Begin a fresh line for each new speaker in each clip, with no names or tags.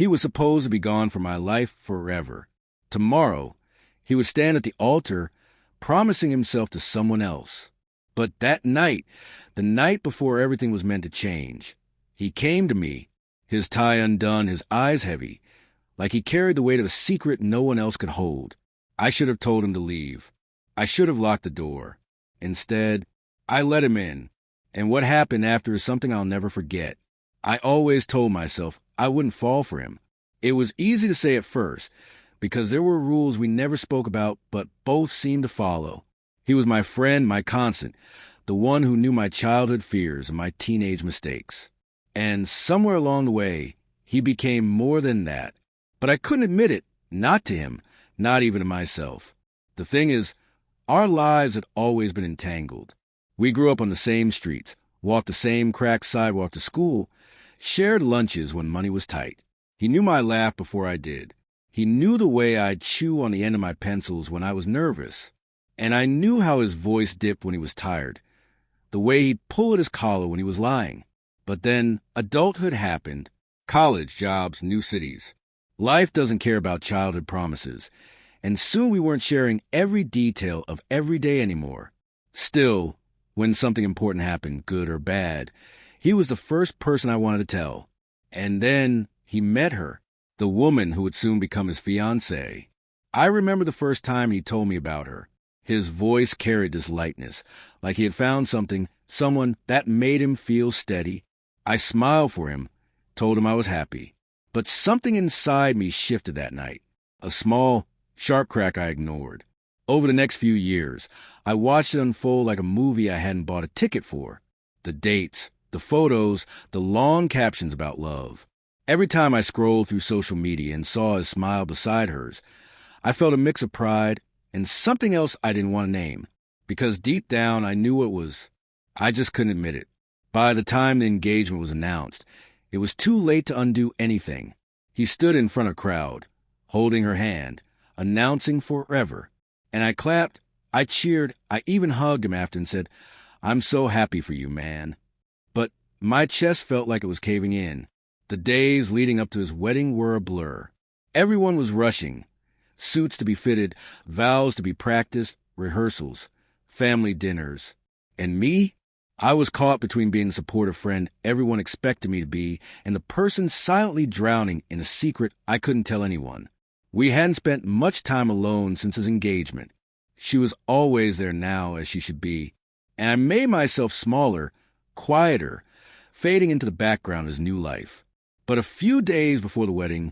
He was supposed to be gone from my life forever. Tomorrow, he would stand at the altar, promising himself to someone else. But that night, the night before everything was meant to change, he came to me, his tie undone, his eyes heavy, like he carried the weight of a secret no one else could hold. I should have told him to leave. I should have locked the door. Instead, I let him in, and what happened after is something I'll never forget. I always told myself I wouldn't fall for him. It was easy to say at first, because there were rules we never spoke about but both seemed to follow. He was my friend, my constant, the one who knew my childhood fears and my teenage mistakes. And somewhere along the way, he became more than that. But I couldn't admit it, not to him, not even to myself. The thing is, our lives had always been entangled. We grew up on the same streets, walked the same cracked sidewalk to school, shared lunches when money was tight. He knew my laugh before I did. He knew the way I'd chew on the end of my pencils when I was nervous. And I knew how his voice dipped when he was tired, the way he'd pull at his collar when he was lying. But then adulthood happened, college, jobs, new cities. Life doesn't care about childhood promises, and soon we weren't sharing every detail of every day anymore. Still, when something important happened, good or bad, he was the first person I wanted to tell. And then he met her, the woman who would soon become his fiancée. I remember the first time he told me about her. His voice carried this lightness, like he had found something, someone that made him feel steady. I smiled for him, told him I was happy. But something inside me shifted that night, a small, sharp crack I ignored. Over the next few years, I watched it unfold like a movie I hadn't bought a ticket for. The dates, the photos, the long captions about love. Every time I scrolled through social media and saw his smile beside hers, I felt a mix of pride and something else I didn't want to name, because deep down I knew it was. I just couldn't admit it. By the time the engagement was announced, it was too late to undo anything. He stood in front of a crowd, holding her hand, announcing forever. And I clapped, I cheered, I even hugged him after and said, "I'm so happy for you, man." But my chest felt like it was caving in. The days leading up to his wedding were a blur. Everyone was rushing. Suits to be fitted, vows to be practiced, rehearsals, family dinners. And me? I was caught between being the supportive friend everyone expected me to be and the person silently drowning in a secret I couldn't tell anyone. We hadn't spent much time alone since his engagement. She was always there now as she should be, and I made myself smaller, quieter, fading into the background of his new life. But a few days before the wedding,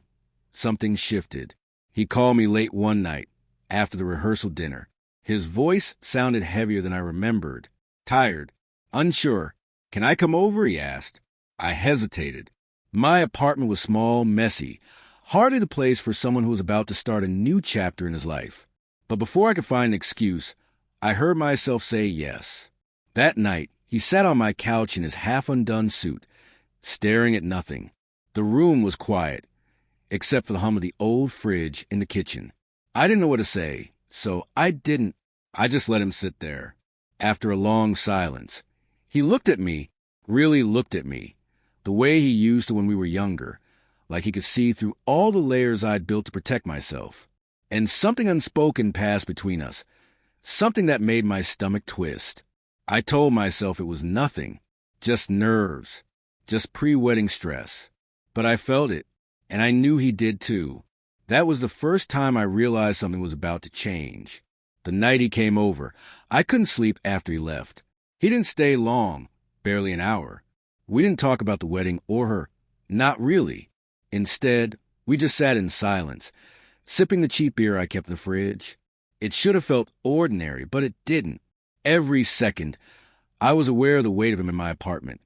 something shifted. He called me late one night, after the rehearsal dinner. His voice sounded heavier than I remembered, tired. Unsure. "Can I come over?" he asked. I hesitated. My apartment was small, messy, hardly the place for someone who was about to start a new chapter in his life. But before I could find an excuse, I heard myself say yes. That night, he sat on my couch in his half-undone suit, staring at nothing. The room was quiet, except for the hum of the old fridge in the kitchen. I didn't know what to say, so I just let him sit there. After a long silence, he looked at me, really looked at me, the way he used to when we were younger, like he could see through all the layers I'd built to protect myself. And something unspoken passed between us, something that made my stomach twist. I told myself it was nothing, just nerves, just pre-wedding stress. But I felt it, and I knew he did too. That was the first time I realized something was about to change. The night he came over, I couldn't sleep after he left. He didn't stay long, barely an hour. We didn't talk about the wedding or her. Not really. Instead, we just sat in silence, sipping the cheap beer I kept in the fridge. It should have felt ordinary, but it didn't. Every second, I was aware of the weight of him in my apartment.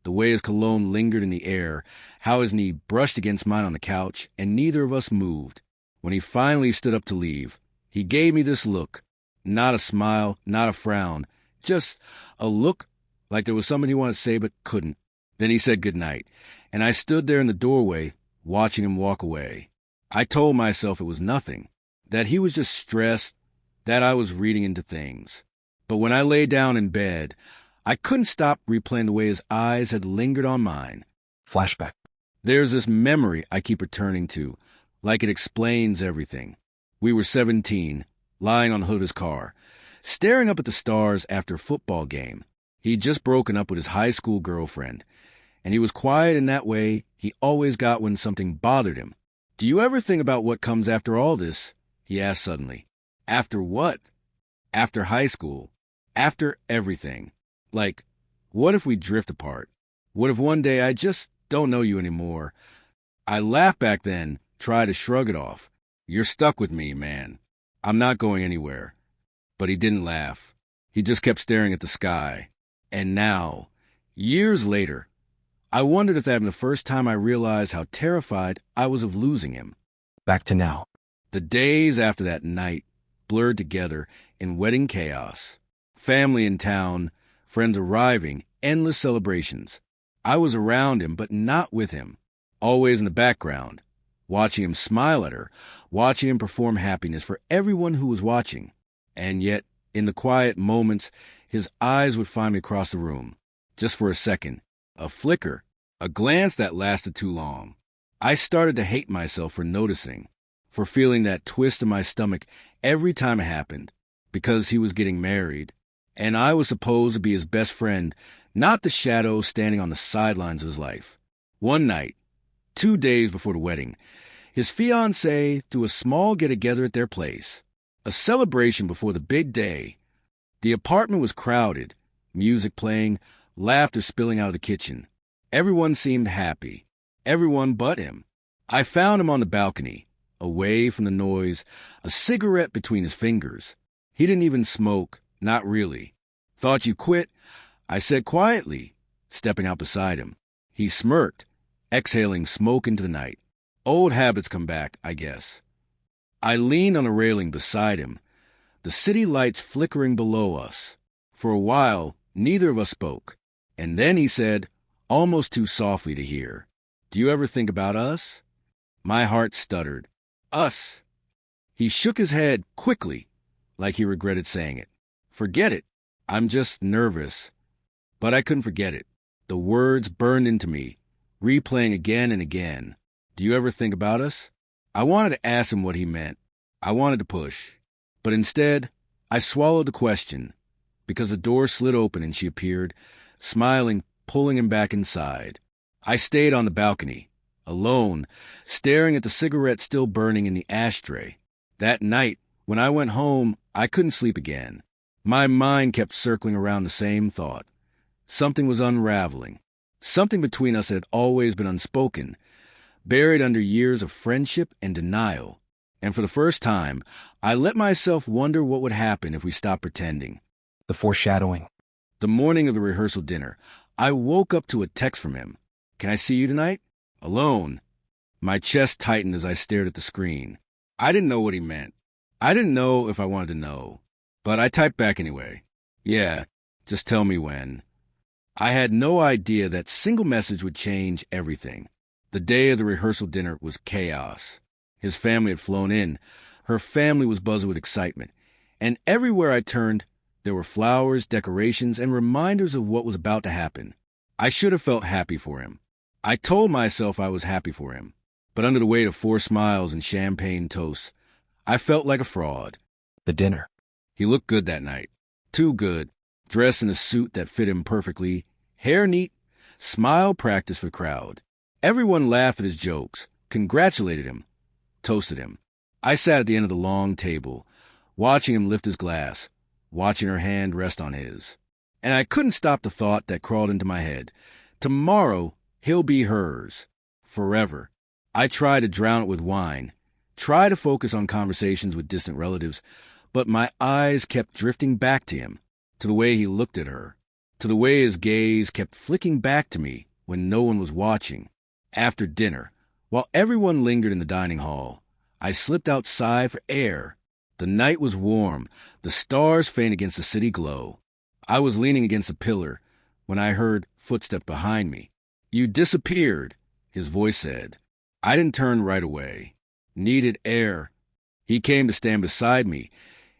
The way his cologne lingered in the air, how his knee brushed against mine on the couch, and neither of us moved. When he finally stood up to leave, he gave me this look. Not a smile, not a frown, just a look like there was something he wanted to say but couldn't. Then he said goodnight, and I stood there in the doorway, watching him walk away. I told myself it was nothing, that he was just stressed, that I was reading into things. But when I lay down in bed, I couldn't stop replaying the way his eyes had lingered on mine.
Flashback.
There's this memory I keep returning to, like it explains everything. We were 17, lying on the hood of his car, staring up at the stars after a football game. He'd just broken up with his high school girlfriend, and he was quiet in that way he always got when something bothered him. "Do you ever think about what comes after all this?" he asked suddenly. "After what?" "After high school. After everything. Like, what if we drift apart? What if one day I just don't know you anymore?" I laughed back then, tried to shrug it off. "You're stuck with me, man. I'm not going anywhere." But he didn't laugh. He just kept staring at the sky. And now, years later, I wondered if that was the first time I realized how terrified I was of losing him.
Back to now.
The days after that night blurred together in wedding chaos. Family in town, friends arriving, endless celebrations. I was around him, but not with him. Always in the background, watching him smile at her, watching him perform happiness for everyone who was watching. And yet, in the quiet moments, his eyes would find me across the room. Just for a second. A flicker. A glance that lasted too long. I started to hate myself for noticing, for feeling that twist in my stomach every time it happened, because he was getting married, and I was supposed to be his best friend, not the shadow standing on the sidelines of his life. One night, 2 days before the wedding, his fiancée threw a small get-together at their place, a celebration before the big day. The apartment was crowded, music playing, laughter spilling out of the kitchen. Everyone seemed happy, everyone but him. I found him on the balcony, away from the noise, a cigarette between his fingers. He didn't even smoke, not really. "Thought you quit?" I said quietly, stepping out beside him. He smirked, exhaling smoke into the night. Old habits come back, I guess. I leaned on the railing beside him, the city lights flickering below us. For a while, neither of us spoke. And then he said, almost too softly to hear, "Do you ever think about us?" My heart stuttered. "Us." He shook his head quickly, like he regretted saying it. "Forget it. I'm just nervous." But I couldn't forget it. The words burned into me, replaying again and again. "Do you ever think about us?" I wanted to ask him what he meant. I wanted to push. But instead, I swallowed the question, because the door slid open and she appeared, smiling, pulling him back inside. I stayed on the balcony, alone, staring at the cigarette still burning in the ashtray. That night, when I went home, I couldn't sleep again. My mind kept circling around the same thought. Something was unraveling. Something between us that had always been unspoken, buried under years of friendship and denial. And for the first time, I let myself wonder what would happen if we stopped pretending.
The foreshadowing.
The morning of the rehearsal dinner, I woke up to a text from him. "Can I see you tonight?" Alone. My chest tightened as I stared at the screen. I didn't know what he meant. I didn't know if I wanted to know. But I typed back anyway. "Yeah, just tell me when." I had no idea that single message would change everything. The day of the rehearsal dinner was chaos. His family had flown in. Her family was buzzing with excitement. And everywhere I turned, there were flowers, decorations, and reminders of what was about to happen. I should have felt happy for him. I told myself I was happy for him. But under the weight of 4 smiles and champagne toasts, I felt like a fraud.
The dinner.
He looked good that night. Too good. Dressed in a suit that fit him perfectly. Hair neat. Smile practiced for the crowd. Everyone laughed at his jokes, congratulated him, toasted him. I sat at the end of the long table, watching him lift his glass, watching her hand rest on his. And I couldn't stop the thought that crawled into my head. Tomorrow, he'll be hers. Forever. I tried to drown it with wine, tried to focus on conversations with distant relatives, but my eyes kept drifting back to him, to the way he looked at her, to the way his gaze kept flicking back to me when no one was watching. After dinner, while everyone lingered in the dining hall, I slipped outside for air. The night was warm, the stars faint against the city glow. I was leaning against a pillar when I heard footsteps behind me. "You disappeared," his voice said. I didn't turn right away. Needed air. He came to stand beside me,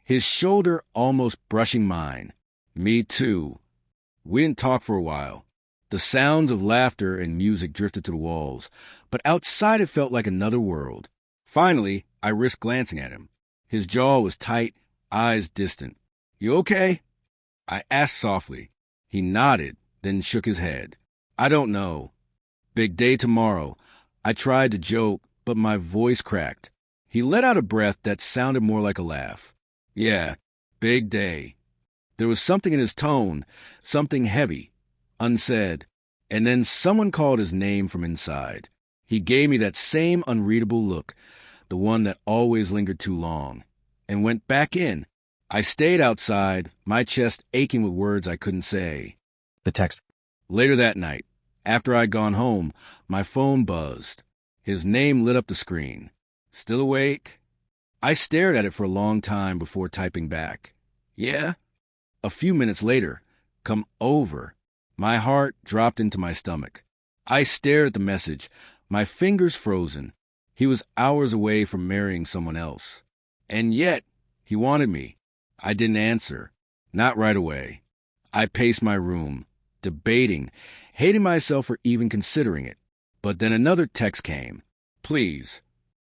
his shoulder almost brushing mine. Me too. We didn't talk for a while. The sounds of laughter and music drifted to the walls, but outside it felt like another world. Finally, I risked glancing at him. His jaw was tight, eyes distant. "You okay?" I asked softly. He nodded, then shook his head. "I don't know. Big day tomorrow." I tried to joke, but my voice cracked. He let out a breath that sounded more like a laugh. "Yeah, big day." There was something in his tone, something heavy, unsaid, and then someone called his name from inside. He gave me that same unreadable look, the one that always lingered too long, and went back in. I stayed outside, my chest aching with words I couldn't say.
The text.
Later that night, after I'd gone home, my phone buzzed. His name lit up the screen. "Still awake?" I stared at it for a long time before typing back. "Yeah?" A few minutes later, "Come over." My heart dropped into my stomach. I stared at the message, my fingers frozen. He was hours away from marrying someone else. And yet, he wanted me. I didn't answer. Not right away. I paced my room, debating, hating myself for even considering it. But then another text came. "Please."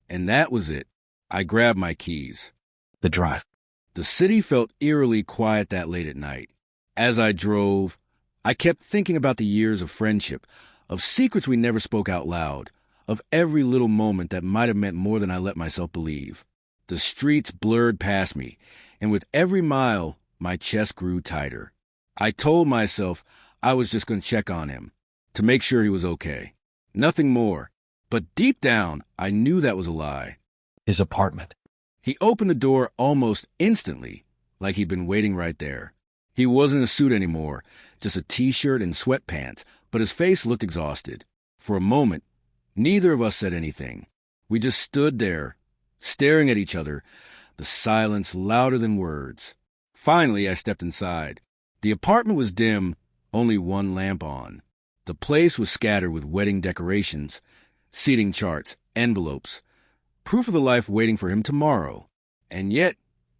And that was it. I grabbed my keys.
The drive.
The city felt eerily quiet that late at night. As I drove, I kept thinking about the years of friendship, of secrets we never spoke out loud, of every little moment that might have meant more than I let myself believe. The streets blurred past me, and with every mile, my chest grew tighter. I told myself I was just going to check on him, to make sure he was okay. Nothing more. But deep down, I knew that was a lie.
His apartment.
He opened the door almost instantly, like he'd been waiting right there. He wasn't in a suit anymore, just a t-shirt and sweatpants, but his face looked exhausted. For a moment, neither of us said anything. We just stood there, staring at each other, the silence louder than words. Finally, I stepped inside. The apartment was dim, only one lamp on. The place was scattered with wedding decorations, seating charts, envelopes, proof of the life waiting for him tomorrow. And yet,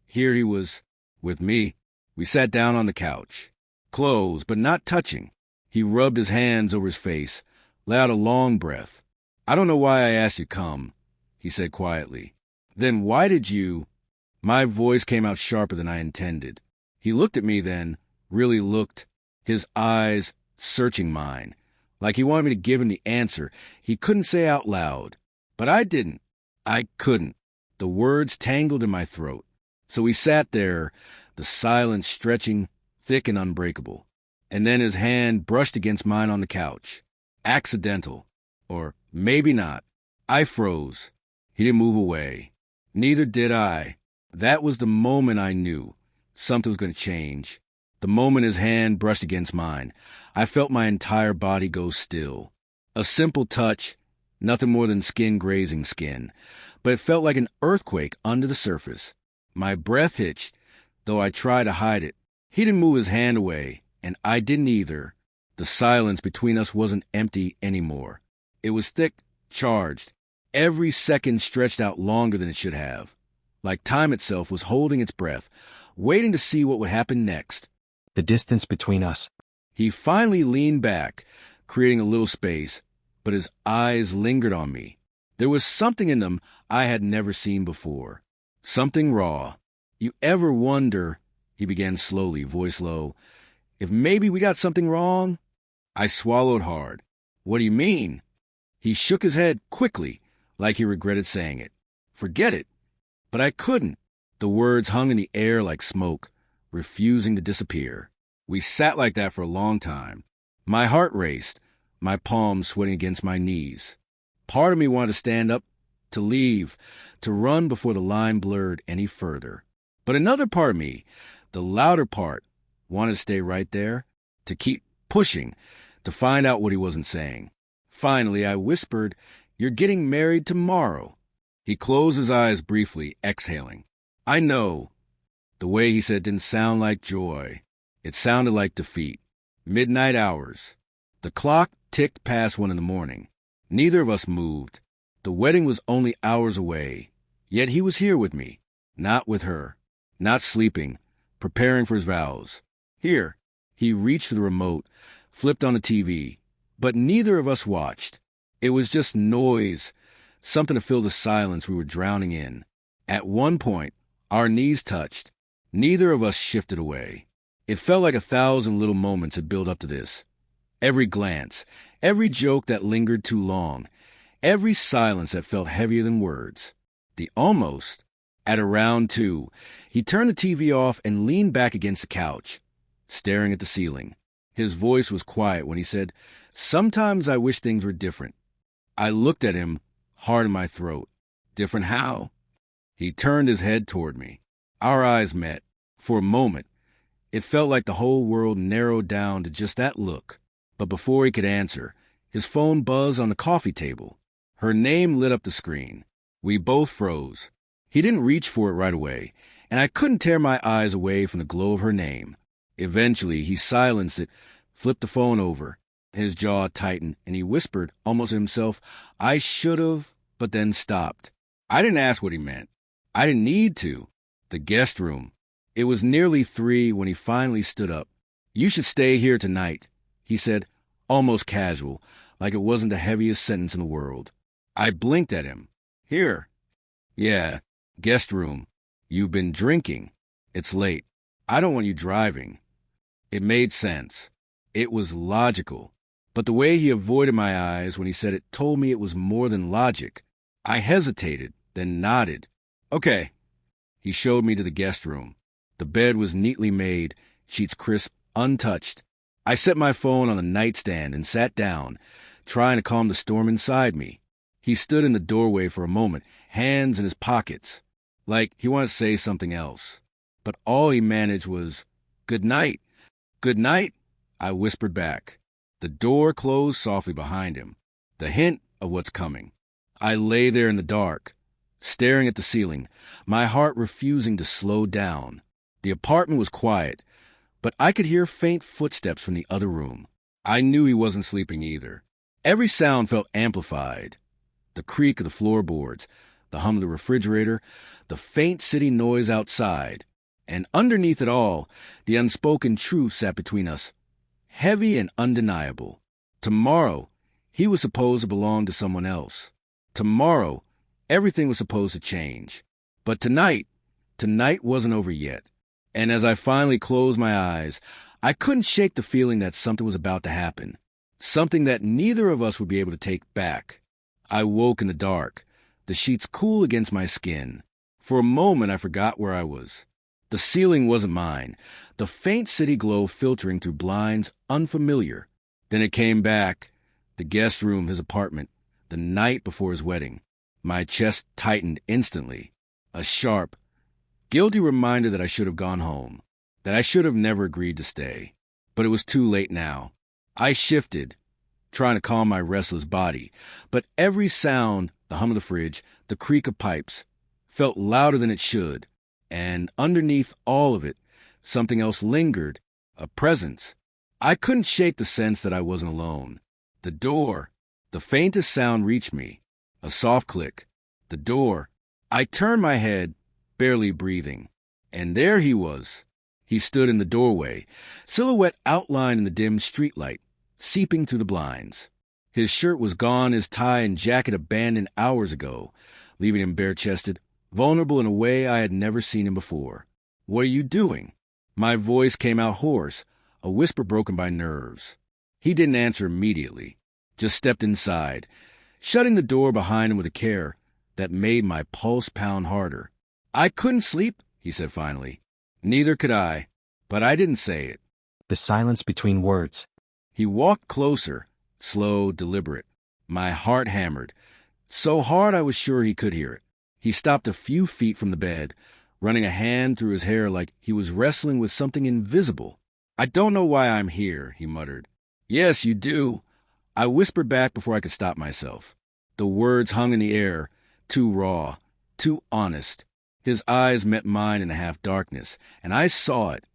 here he was, with me. We sat down on the couch, close but not touching. He rubbed his hands over his face, let out a long breath. "I don't know why I asked you to come," he said quietly. "Then why did you—" My voice came out sharper than I intended. He looked at me then, really looked, his eyes searching mine, like he wanted me to give him the answer he couldn't say out loud. But I didn't. I couldn't. The words tangled in my throat. So we sat there, the silence stretching, thick and unbreakable. And then his hand brushed against mine on the couch. Accidental. Or maybe not. I froze. He didn't move away. Neither did I. That was the moment I knew something was going to change. The moment his hand brushed against mine, I felt my entire body go still. A simple touch, nothing more than skin grazing skin, but it felt like an earthquake under the surface. My breath hitched, though I tried to hide it. He didn't move his hand away, and I didn't either. The silence between us wasn't empty anymore. It was thick, charged. Every second stretched out longer than it should have. Like time itself was holding its breath, waiting to see what would happen next.
The distance between us.
He finally leaned back, creating a little space, but his eyes lingered on me. There was something in them I had never seen before. Something raw. "You ever wonder," he began slowly, voice low, "if maybe we got something wrong?" I swallowed hard. "What do you mean?" He shook his head quickly, like he regretted saying it. "Forget it." But I couldn't. The words hung in the air like smoke, refusing to disappear. We sat like that for a long time. My heart raced, my palms sweating against my knees. Part of me wanted to stand up, to leave, to run before the line blurred any further. But another part of me, the louder part, wanted to stay right there, to keep pushing, to find out what he wasn't saying. Finally, I whispered, "You're getting married tomorrow." He closed his eyes briefly, exhaling. "I know." The way he said it didn't sound like joy. It sounded like defeat. Midnight hours. The clock ticked past 1 a.m. Neither of us moved. The wedding was only hours away. Yet he was here with me, not with her, not sleeping, preparing for his vows. Here, he reached for the remote, flipped on the TV, but neither of us watched. It was just noise, something to fill the silence we were drowning in. At one point, our knees touched. Neither of us shifted away. It felt like 1,000 little moments had built up to this. Every glance, every joke that lingered too long, every silence that felt heavier than words. The almost. At around 2, he turned the TV off and leaned back against the couch, staring at the ceiling. His voice was quiet when he said, "Sometimes I wish things were different." I looked at him, hard in my throat. Different how? He turned his head toward me. Our eyes met. For a moment, it felt like the whole world narrowed down to just that look. But before he could answer, his phone buzzed on the coffee table. Her name lit up the screen. We both froze. He didn't reach for it right away, and I couldn't tear my eyes away from the glow of her name. Eventually, he silenced it, flipped the phone over. His jaw tightened, and he whispered, almost to himself, "I should've," but then stopped. I didn't ask what he meant. I didn't need to. The guest room. It was nearly 3 when he finally stood up. "You should stay here tonight," he said, almost casual, like it wasn't the heaviest sentence in the world. I blinked at him. "Here?" "Yeah, guest room. You've been drinking. It's late. I don't want you driving." It made sense. It was logical. But the way he avoided my eyes when he said it told me it was more than logic. I hesitated, then nodded. "Okay." He showed me to the guest room. The bed was neatly made, sheets crisp, untouched. I set my phone on the nightstand and sat down, trying to calm the storm inside me. He stood in the doorway for a moment, hands in his pockets, like he wanted to say something else. But all he managed was, "Good night." "Good night," I whispered back. The door closed softly behind him, the hint of what's coming. I lay there in the dark, staring at the ceiling, my heart refusing to slow down. The apartment was quiet, but I could hear faint footsteps from the other room. I knew he wasn't sleeping either. Every sound felt amplified. The creak of the floorboards, the hum of the refrigerator, the faint city noise outside. And underneath it all, the unspoken truth sat between us, heavy and undeniable. Tomorrow, he was supposed to belong to someone else. Tomorrow, everything was supposed to change. But tonight wasn't over yet. And as I finally closed my eyes, I couldn't shake the feeling that something was about to happen. Something that neither of us would be able to take back. I woke in the dark, the sheets cool against my skin. For a moment, I forgot where I was. The ceiling wasn't mine, the faint city glow filtering through blinds unfamiliar. Then it came back, the guest room, his apartment, the night before his wedding. My chest tightened instantly. A sharp, guilty reminder that I should have gone home, that I should have never agreed to stay. But it was too late now. I shifted, trying to calm my restless body, but every sound, the hum of the fridge, the creak of pipes, felt louder than it should. And underneath all of it, something else lingered, a presence. I couldn't shake the sense that I wasn't alone. The door, the faintest sound reached me, a soft click. The door. I turned my head, barely breathing. And there he was. He stood in the doorway, silhouette outlined in the dim streetlight, seeping through the blinds. His shirt was gone, his tie and jacket abandoned hours ago, leaving him bare-chested, vulnerable in a way I had never seen him before. "What are you doing?" My voice came out hoarse, a whisper broken by nerves. He didn't answer immediately, just stepped inside, shutting the door behind him with a care that made my pulse pound harder. "I couldn't sleep," he said finally. Neither could I, but I didn't say it.
The silence between words.
He walked closer, slow, deliberate. My heart hammered, so hard I was sure he could hear it. He stopped a few feet from the bed, running a hand through his hair like he was wrestling with something invisible. "I don't know why I'm here," he muttered. "Yes, you do," I whispered back before I could stop myself. The words hung in the air, too raw, too honest. His eyes met mine in the half-darkness, and I saw it.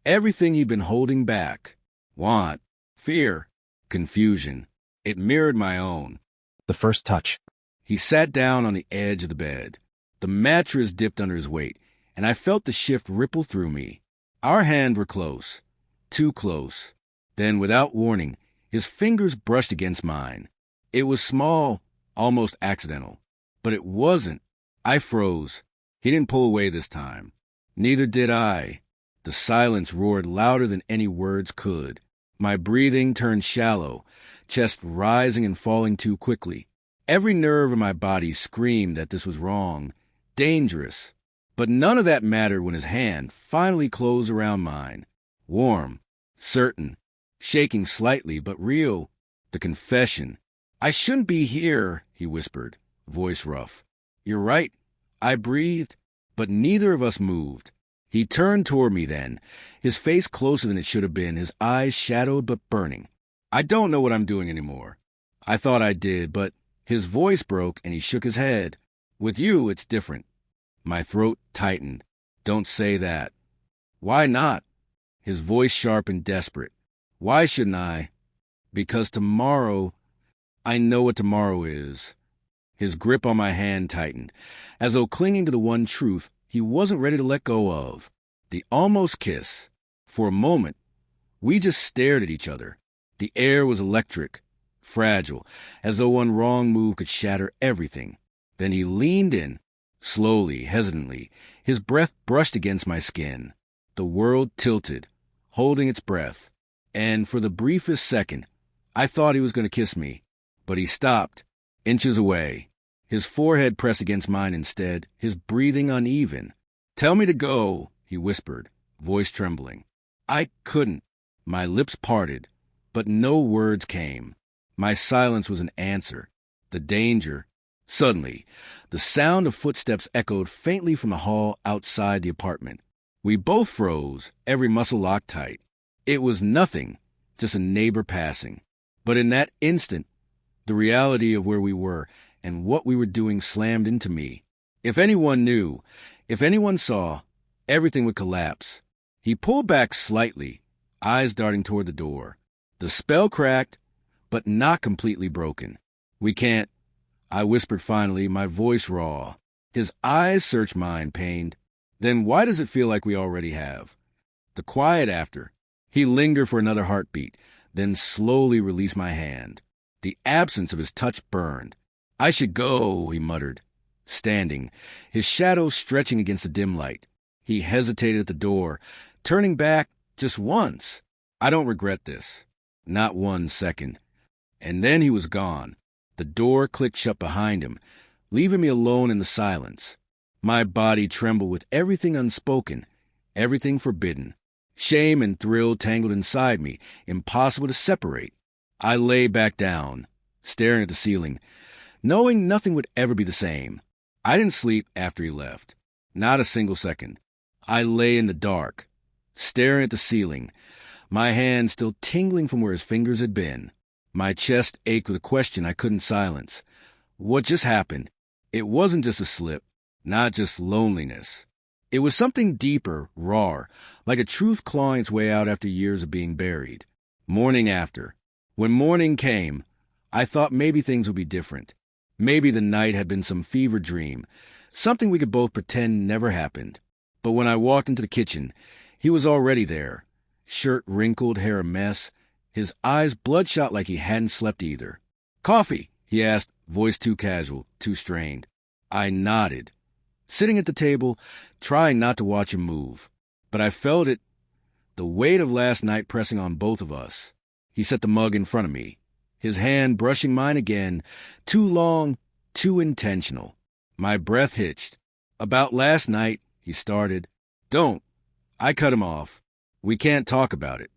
Everything he'd been holding back. Want, fear, confusion. It mirrored my own.
The first touch.
He sat down on the edge of the bed. The mattress dipped under his weight, and I felt the shift ripple through me. Our hands were close, too close. Then, without warning, his fingers brushed against mine. It was small, almost accidental. But it wasn't. I froze. He didn't pull away this time. Neither did I. The silence roared louder than any words could. My breathing turned shallow, chest rising and falling too quickly. Every nerve in my body screamed that this was wrong, dangerous. But none of that mattered when his hand finally closed around mine. Warm, certain, shaking slightly, but real. The confession. "I shouldn't be here," he whispered, voice rough. "You're right." I breathed, but neither of us moved. He turned toward me then, his face closer than it should have been, his eyes shadowed but burning. "I don't know what I'm doing anymore." I thought I did, but his voice broke and he shook his head. "With you, it's different." My throat tightened. "Don't say that." "Why not?" His voice sharp and desperate. "Why shouldn't I?" "Because tomorrow, I know what tomorrow is." His grip on my hand tightened, as though clinging to the one truth he wasn't ready to let go of. The almost kiss. For a moment, we just stared at each other. The air was electric, fragile, as though one wrong move could shatter everything. Then he leaned in, slowly, hesitantly. His breath brushed against my skin. The world tilted, holding its breath. And for the briefest second, I thought he was going to kiss me. But he stopped, inches away. His forehead pressed against mine instead, his breathing uneven. "Tell me to go," he whispered, voice trembling. I couldn't. My lips parted, but no words came. My silence was an answer. The danger. Suddenly, the sound of footsteps echoed faintly from the hall outside the apartment. We both froze, every muscle locked tight. It was nothing, just a neighbor passing. But in that instant, the reality of where we were and what we were doing slammed into me. If anyone knew, if anyone saw, everything would collapse. He pulled back slightly, eyes darting toward the door. The spell cracked, but not completely broken. "We can't," I whispered finally, my voice raw. His eyes searched mine, pained. "Then why does it feel like we already have?" The quiet after. He lingered for another heartbeat, then slowly released my hand. The absence of his touch burned. "I should go," he muttered, standing, his shadow stretching against the dim light. He hesitated at the door, turning back just once. "I don't regret this. Not 1 second." And then he was gone. The door clicked shut behind him, leaving me alone in the silence. My body trembled with everything unspoken, everything forbidden. Shame and thrill tangled inside me, impossible to separate. I lay back down, staring at the ceiling, knowing nothing would ever be the same. I didn't sleep after he left. Not a single second. I lay in the dark, staring at the ceiling, my hand still tingling from where his fingers had been. My chest ached with a question I couldn't silence. What just happened? It wasn't just a slip, not just loneliness. It was something deeper, raw, like a truth clawing its way out after years of being buried. Morning after. When morning came, I thought maybe things would be different. Maybe the night had been some fever dream, something we could both pretend never happened. But when I walked into the kitchen, he was already there. Shirt wrinkled, hair a mess, his eyes bloodshot like he hadn't slept either. "Coffee?" he asked, voice too casual, too strained. I nodded, sitting at the table, trying not to watch him move. But I felt it, the weight of last night pressing on both of us. He set the mug in front of me, his hand brushing mine again, too long, too intentional. My breath hitched. "About last night," he started. "Don't." I cut him off. "We can't talk about it."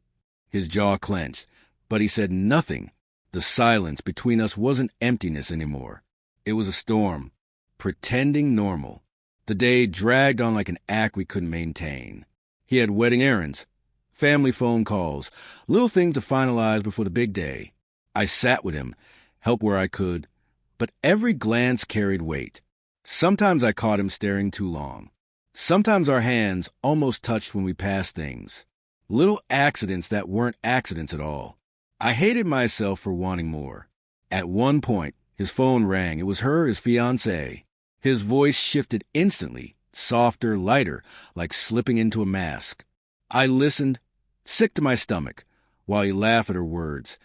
His jaw clenched, but he said nothing. The silence between us wasn't emptiness anymore. It was a storm, pretending normal. The day dragged on like an act we couldn't maintain. He had wedding errands, family phone calls, little things to finalize before the big day. I sat with him, helped where I could, but every glance carried weight. Sometimes I caught him staring too long. Sometimes our hands almost touched when we passed things. Little accidents that weren't accidents at all. I hated myself for wanting more. At one point, his phone rang. It was her, his fiancée. His voice shifted instantly, softer, lighter, like slipping into a mask. I listened, sick to my stomach, while he laughed at her words,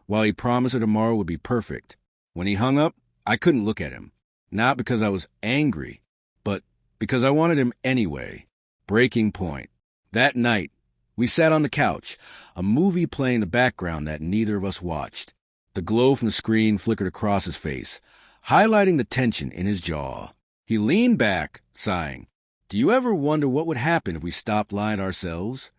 while he promised her tomorrow would be perfect. When he hung up, I couldn't look at him. Not because I was angry, but because I wanted him anyway. Breaking point. That night, we sat on the couch, a movie playing in the background that neither of us watched. The glow from the screen flickered across his face, highlighting the tension in his jaw. He leaned back, sighing. Do you ever wonder what would happen if we stopped lying to ourselves?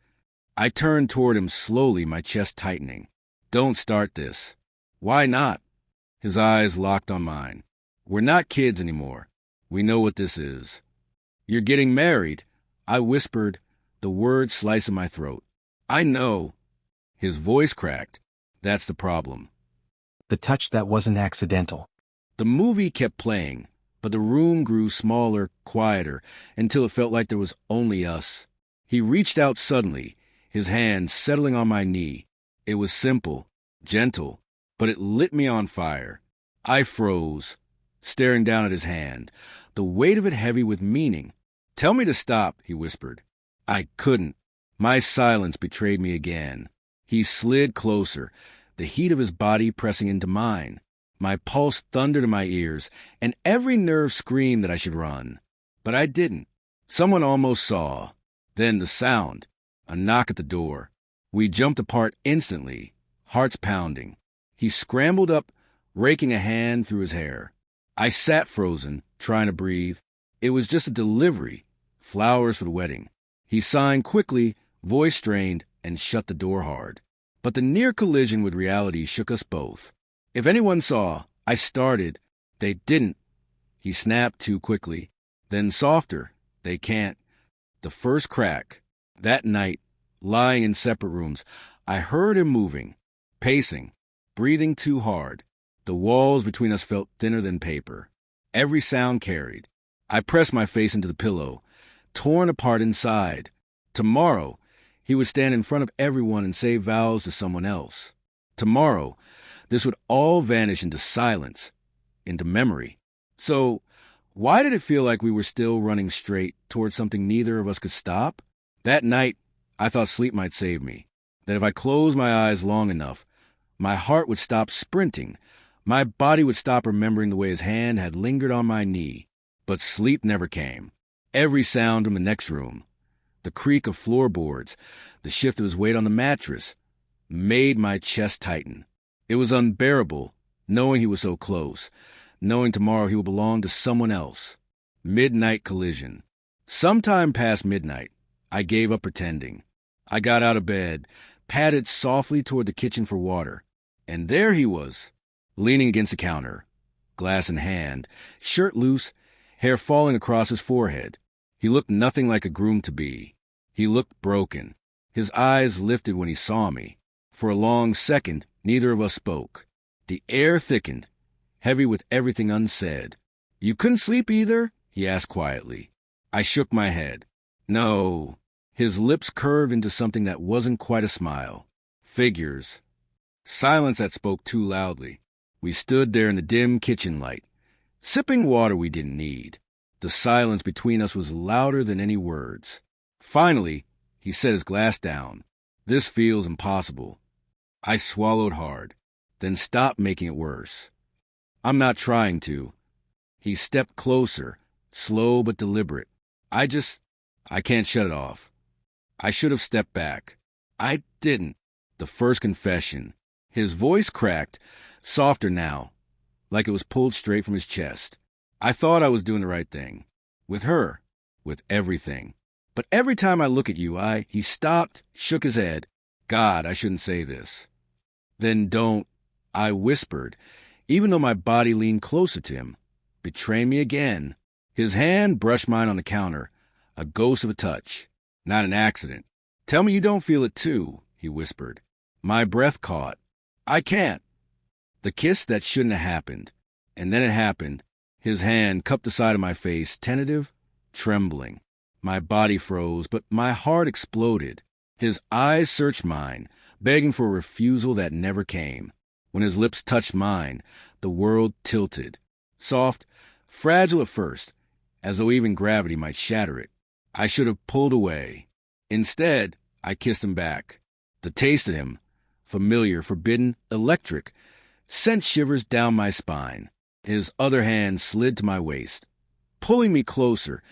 I turned toward him slowly, my chest tightening. Don't start this. Why not? His eyes locked on mine. We're not kids anymore. We know what this is. You're getting married, I whispered, the words slicing my throat. I know. His voice cracked. That's the problem.
The touch that wasn't accidental.
The movie kept playing, but the room grew smaller, quieter, until it felt like there was only us. He reached out suddenly, his hand settling on my knee. It was simple, gentle, but it lit me on fire. I froze, staring down at his hand, the weight of it heavy with meaning. Tell me to stop, he whispered. I couldn't. My silence betrayed me again. He slid closer, the heat of his body pressing into mine. My pulse thundered in my ears, and every nerve screamed that I should run. But I didn't. Someone almost saw. Then the sound. A knock at the door. We jumped apart instantly, hearts pounding. He scrambled up, raking a hand through his hair. I sat frozen, trying to breathe. It was just a delivery. Flowers for the wedding. He signed quickly, voice strained, and shut the door hard. But the near collision with reality shook us both. If anyone saw, I started. They didn't. He snapped too quickly. Then softer. They can't. The first crack. That night, lying in separate rooms, I heard him moving, pacing, breathing too hard. The walls between us felt thinner than paper. Every sound carried. I pressed my face into the pillow, torn apart inside. Tomorrow, he would stand in front of everyone and say vows to someone else. Tomorrow, this would all vanish into silence, into memory. So, why did it feel like we were still running straight towards something neither of us could stop? That night, I thought sleep might save me, that if I closed my eyes long enough, my heart would stop sprinting, my body would stop remembering the way his hand had lingered on my knee. But sleep never came. Every sound from the next room, the creak of floorboards, the shift of his weight on the mattress, made my chest tighten. It was unbearable, knowing he was so close, knowing tomorrow he would belong to someone else. Midnight collision. Sometime past midnight, I gave up pretending. I got out of bed, padded softly toward the kitchen for water, and there he was, leaning against the counter, glass in hand, shirt loose, hair falling across his forehead. He looked nothing like a groom-to-be. He looked broken. His eyes lifted when he saw me. For a long second, neither of us spoke. The air thickened, heavy with everything unsaid. You couldn't sleep either? He asked quietly. I shook my head. No. His lips curved into something that wasn't quite a smile. Figures. Silence that spoke too loudly. We stood there in the dim kitchen light, sipping water we didn't need. The silence between us was louder than any words. Finally, he set his glass down. This feels impossible. I swallowed hard, then stopped making it worse. I'm not trying to. He stepped closer, slow but deliberate. I can't shut it off. I should have stepped back. I didn't. The first confession. His voice cracked, softer now, like it was pulled straight from his chest. I thought I was doing the right thing. With her. With everything. But every time I look at you, He stopped, shook his head. God, I shouldn't say this. Then don't, I whispered, even though my body leaned closer to him. Betray me again. His hand brushed mine on the counter, a ghost of a touch. Not an accident. Tell me you don't feel it too, he whispered. My breath caught. I can't. The kiss that shouldn't have happened. And then it happened. His hand cupped the side of my face, tentative, trembling. My body froze, but my heart exploded. His eyes searched mine, begging for a refusal that never came. When his lips touched mine, the world tilted. Soft, fragile at first, as though even gravity might shatter it. I should have pulled away. Instead, I kissed him back. The taste of him, Familiar, forbidden, electric. Sent shivers down my spine. His other hand slid to my waist, pulling me closer,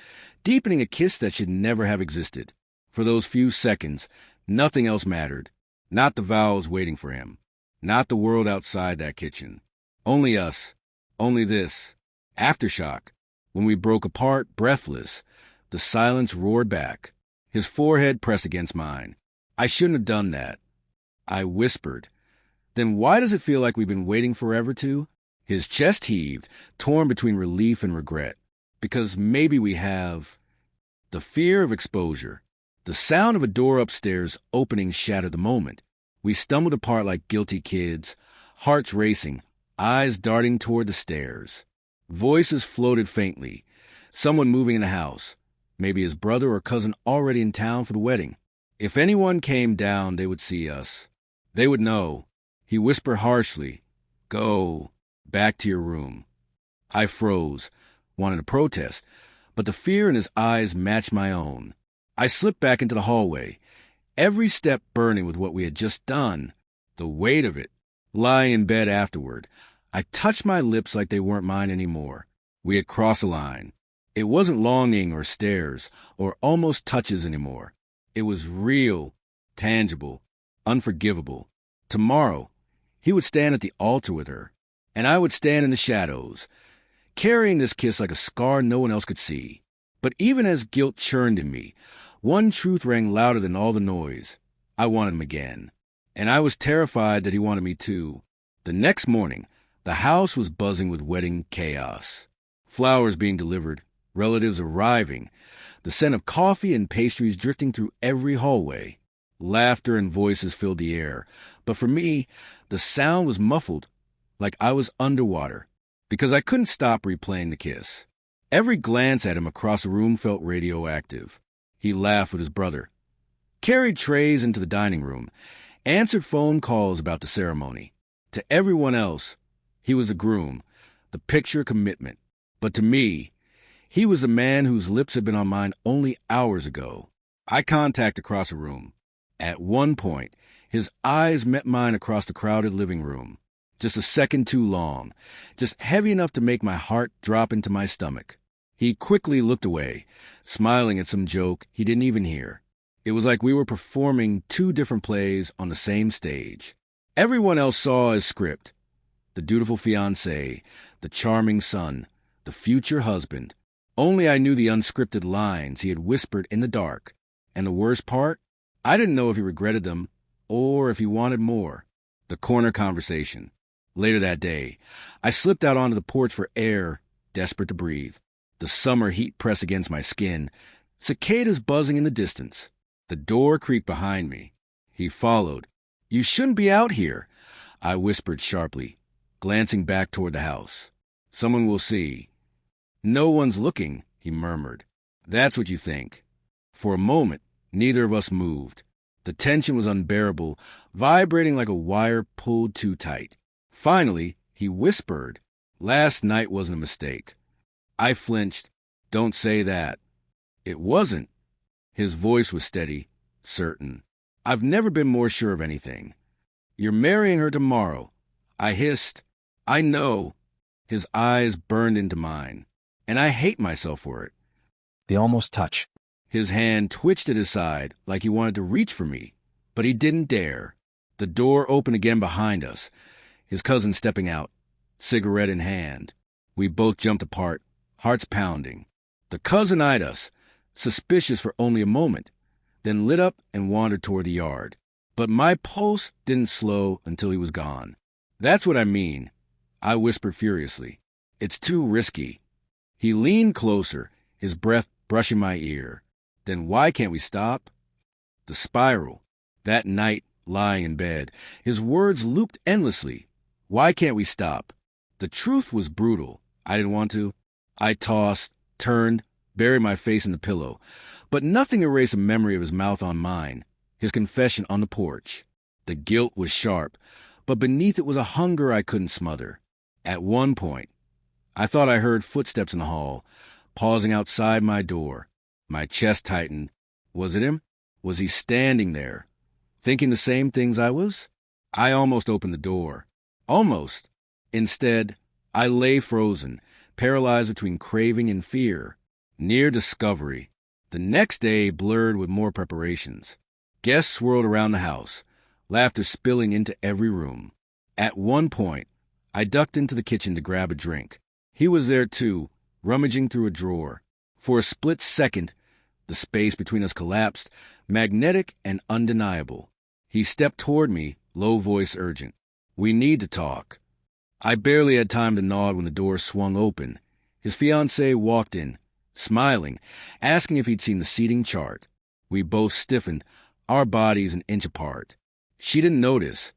deepening a kiss that should never have existed. For those few seconds, nothing else mattered. Not the vows waiting for him. Not the world outside that kitchen. Only us. Only this. Aftershock. When we broke apart, breathless, the silence roared back. His forehead pressed against mine. I shouldn't have done that. I whispered. Then why does it feel like we've been waiting forever to? His chest heaved, torn between relief and regret. Because maybe we have. The fear of exposure. The sound of a door upstairs opening shattered the moment. We stumbled apart like guilty kids, hearts racing, eyes darting toward the stairs. Voices floated faintly. Someone moving in the house. Maybe his brother or cousin already in town for the wedding. If anyone came down, they would see us. They would know. He whispered harshly, "Go back to your room." I froze, wanted to protest, but the fear in his eyes matched my own. I slipped back into the hallway, every step burning with what we had just done, the weight of it. Lying in bed afterward, I touched my lips like they weren't mine anymore. We had crossed a line. It wasn't longing or stares or almost touches anymore. It was real, tangible, unforgivable. Tomorrow, he would stand at the altar with her, and I would stand in the shadows, carrying this kiss like a scar no one else could see. But even as guilt churned in me, one truth rang louder than all the noise. I wanted him again, and I was terrified that he wanted me too. The next morning, the house was buzzing with wedding chaos. Flowers being delivered, relatives arriving, the scent of coffee and pastries drifting through every hallway. Laughter and voices filled the air, but for me, the sound was muffled, like I was underwater, because I couldn't stop replaying the kiss. Every glance at him across the room felt radioactive. He laughed with his brother, carried trays into the dining room, answered phone calls about the ceremony. To everyone else, he was the groom, the picture commitment. But to me, he was the man whose lips had been on mine only hours ago. Eye contact across the room. At one point, his eyes met mine across the crowded living room. Just a second too long, just heavy enough to make my heart drop into my stomach. He quickly looked away, smiling at some joke he didn't even hear. It was like we were performing two different plays on the same stage. Everyone else saw his script. The dutiful fiancé, the charming son, the future husband. Only I knew the unscripted lines he had whispered in the dark. And the worst part? I didn't know if he regretted them or if he wanted more. The corner conversation. Later that day, I slipped out onto the porch for air, desperate to breathe. The summer heat pressed against my skin, cicadas buzzing in the distance. The door creaked behind me. He followed. "You shouldn't be out here," I whispered sharply, glancing back toward the house. "Someone will see." "No one's looking," he murmured. "That's what you think." For a moment, neither of us moved. The tension was unbearable, vibrating like a wire pulled too tight. Finally, he whispered, "Last night wasn't a mistake." I flinched. "Don't say that." "It wasn't." His voice was steady, certain. "I've never been more sure of anything." "You're marrying her tomorrow." I hissed. "I know." His eyes burned into mine, and I hate myself for it.
They almost touch.
His hand twitched at his side like he wanted to reach for me, but he didn't dare. The door opened again behind us, his cousin stepping out, cigarette in hand. We both jumped apart, hearts pounding. The cousin eyed us, suspicious for only a moment, then lit up and wandered toward the yard. But my pulse didn't slow until he was gone. "That's what I mean," I whispered furiously. "It's too risky." He leaned closer, his breath brushing my ear. "Then why can't we stop?" The spiral. That night, lying in bed, his words looped endlessly. Why can't we stop? The truth was brutal. I didn't want to. I tossed, turned, buried my face in the pillow. But nothing erased the memory of his mouth on mine, his confession on the porch. The guilt was sharp, but beneath it was a hunger I couldn't smother. At one point, I thought I heard footsteps in the hall, pausing outside my door. My chest tightened. Was it him? Was he standing there, thinking the same things I was? I almost opened the door. Almost. Instead, I lay frozen, paralyzed between craving and fear, near discovery. The next day blurred with more preparations. Guests swirled around the house, laughter spilling into every room. At one point, I ducked into the kitchen to grab a drink. He was there too, rummaging through a drawer. For a split second, the space between us collapsed, magnetic and undeniable. He stepped toward me, low voice urgent. "We need to talk." I barely had time to nod when the door swung open. His fiancée walked in, smiling, asking if he'd seen the seating chart. We both stiffened, our bodies an inch apart. She didn't notice.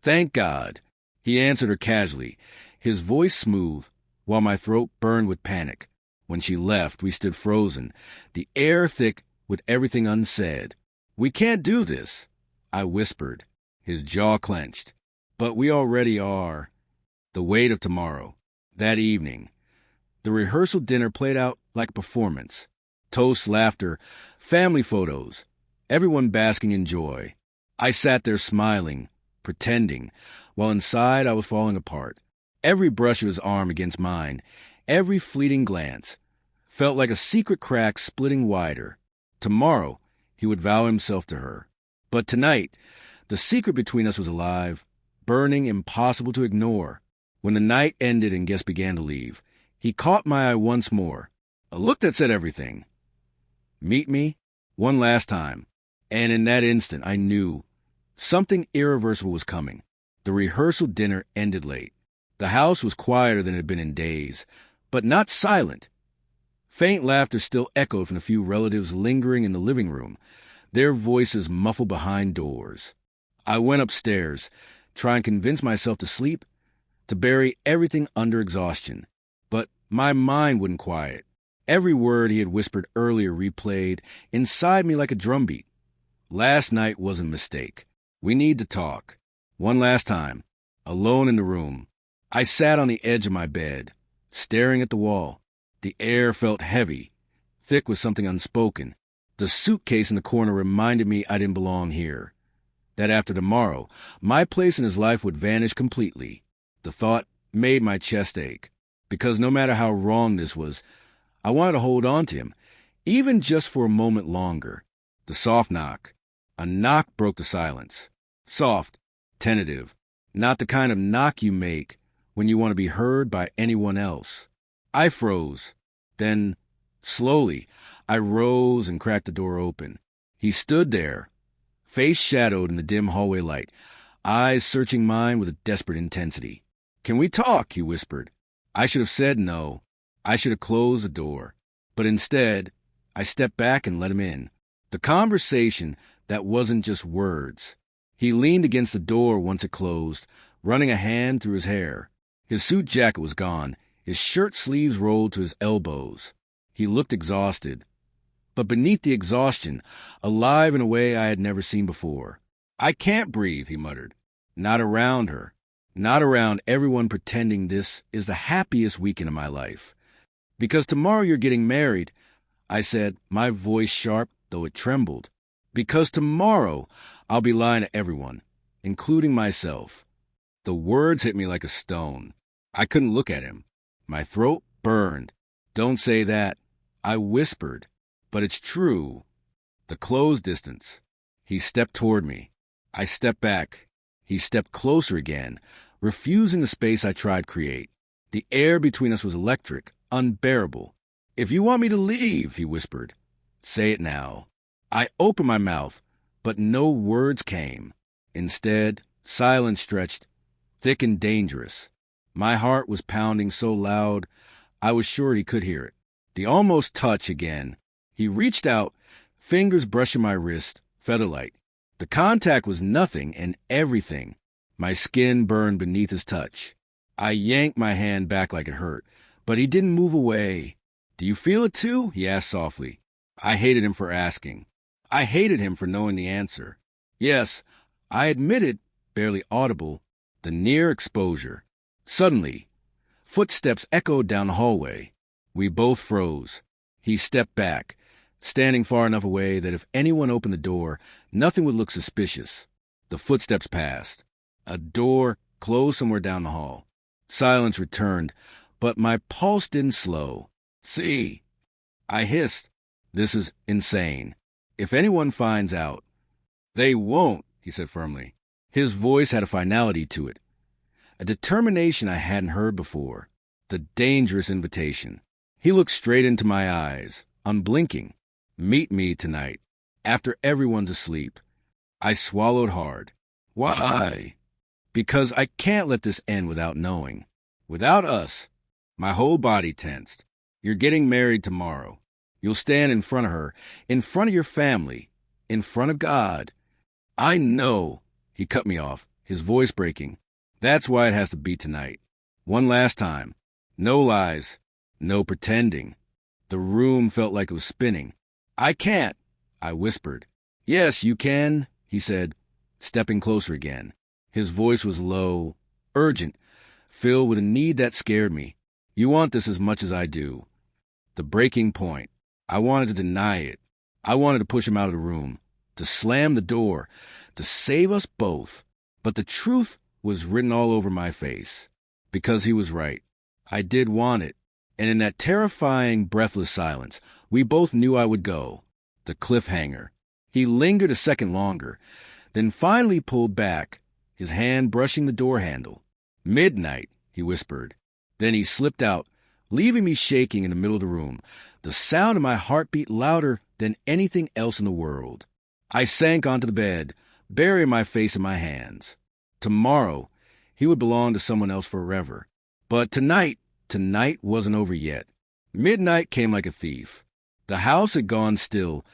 Thank God. He answered her casually, his voice smooth, while my throat burned with panic. When she left, we stood frozen, the air thick with everything unsaid. "We can't do this," I whispered. His jaw clenched. "But we already are." The weight of tomorrow. That evening. The rehearsal dinner played out like a performance. Toast, laughter, family photos, everyone basking in joy. I sat there smiling, pretending, while inside I was falling apart. Every brush of his arm against mine, every fleeting glance, felt like a secret crack splitting wider. Tomorrow, he would vow himself to her. But tonight, the secret between us was alive, burning, impossible to ignore. When the night ended and guests began to leave, he caught my eye once more, a look that said everything. Meet me, one last time. And in that instant, I knew something irreversible was coming. The rehearsal dinner ended late. The house was quieter than it had been in days, but not silent. Faint laughter still echoed from the few relatives lingering in the living room, their voices muffled behind doors. I went upstairs, trying to convince myself to sleep, to bury everything under exhaustion. But my mind wouldn't quiet. Every word he had whispered earlier replayed inside me like a drumbeat. Last night wasn't a mistake. We need to talk. One last time, alone in the room. I sat on the edge of my bed, staring at the wall. The air felt heavy, thick with something unspoken. The suitcase in the corner reminded me I didn't belong here. That after tomorrow, my place in his life would vanish completely. The thought made my chest ache, because no matter how wrong this was, I wanted to hold on to him, even just for a moment longer. The soft knock. A knock broke the silence. Soft, tentative, not the kind of knock you make when you want to be heard by anyone else. I froze. Then, slowly, I rose and cracked the door open. He stood there, face shadowed in the dim hallway light, eyes searching mine with a desperate intensity. "Can we talk?" he whispered. I should have said no. I should have closed the door. But instead, I stepped back and let him in. The conversation that wasn't just words. He leaned against the door once it closed, running a hand through his hair. His suit jacket was gone, his shirt sleeves rolled to his elbows. He looked exhausted. But beneath the exhaustion, alive in a way I had never seen before. "I can't breathe," he muttered. "Not around her. Not around everyone pretending this is the happiest weekend of my life. Because tomorrow you're getting married," I said, my voice sharp, though it trembled. "Because tomorrow I'll be lying to everyone, including myself." The words hit me like a stone. I couldn't look at him. My throat burned. "Don't say that," I whispered. "But it's true." The closed distance. He stepped toward me. I stepped back. He stepped closer again, refusing the space I tried to create. The air between us was electric, unbearable. "If you want me to leave," he whispered, "say it now." I opened my mouth, but no words came. Instead, silence stretched, thick and dangerous. My heart was pounding so loud, I was sure he could hear it. The almost touch again. He reached out, fingers brushing my wrist, featherlight. The contact was nothing and everything. My skin burned beneath his touch. I yanked my hand back like it hurt, but he didn't move away. "Do you feel it too?" he asked softly. I hated him for asking. I hated him for knowing the answer. Yes, I admitted, barely audible, the near exposure. Suddenly, footsteps echoed down the hallway. We both froze. He stepped back, standing far enough away that if anyone opened the door, nothing would look suspicious. The footsteps passed. A door closed somewhere down the hall. Silence returned, but my pulse didn't slow. See, I hissed. This is insane. If anyone finds out, they won't, he said firmly. His voice had a finality to it, a determination I hadn't heard before, the dangerous invitation. He looked straight into my eyes, unblinking. Meet me tonight, after everyone's asleep. I swallowed hard. Why? Because I can't let this end without knowing. Without us. My whole body tensed. You're getting married tomorrow. You'll stand in front of her, in front of your family, in front of God. I know. He cut me off, his voice breaking. That's why it has to be tonight. One last time. No lies. No pretending. The room felt like it was spinning. I can't, I whispered. Yes, you can, he said, stepping closer again. His voice was low, urgent, filled with a need that scared me. You want this as much as I do. The breaking point. I wanted to deny it. I wanted to push him out of the room, to slam the door, to save us both. But the truth was written all over my face. Because he was right. I did want it. And in that terrifying, breathless silence, we both knew I would go. The cliffhanger. He lingered a second longer, then finally pulled back, his hand brushing the door handle. Midnight, he whispered. Then he slipped out, leaving me shaking in the middle of the room, the sound of my heartbeat louder than anything else in the world. I sank onto the bed, burying my face in my hands. Tomorrow, he would belong to someone else forever. But tonight wasn't over yet. Midnight came like a thief. The house had gone still,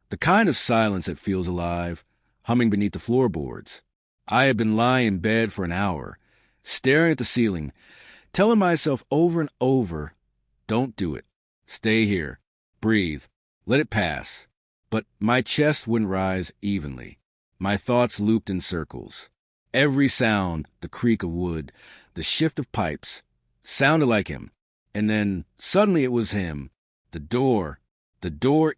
the kind of silence that feels alive, humming beneath the floorboards. I had been lying in bed for an hour, staring at the ceiling, telling myself over and over, don't do it. Stay here. Breathe. Let it pass. But my chest wouldn't rise evenly. My thoughts looped in circles. Every sound, the creak of wood, the shift of pipes, sounded like him. And then, suddenly it was him. The door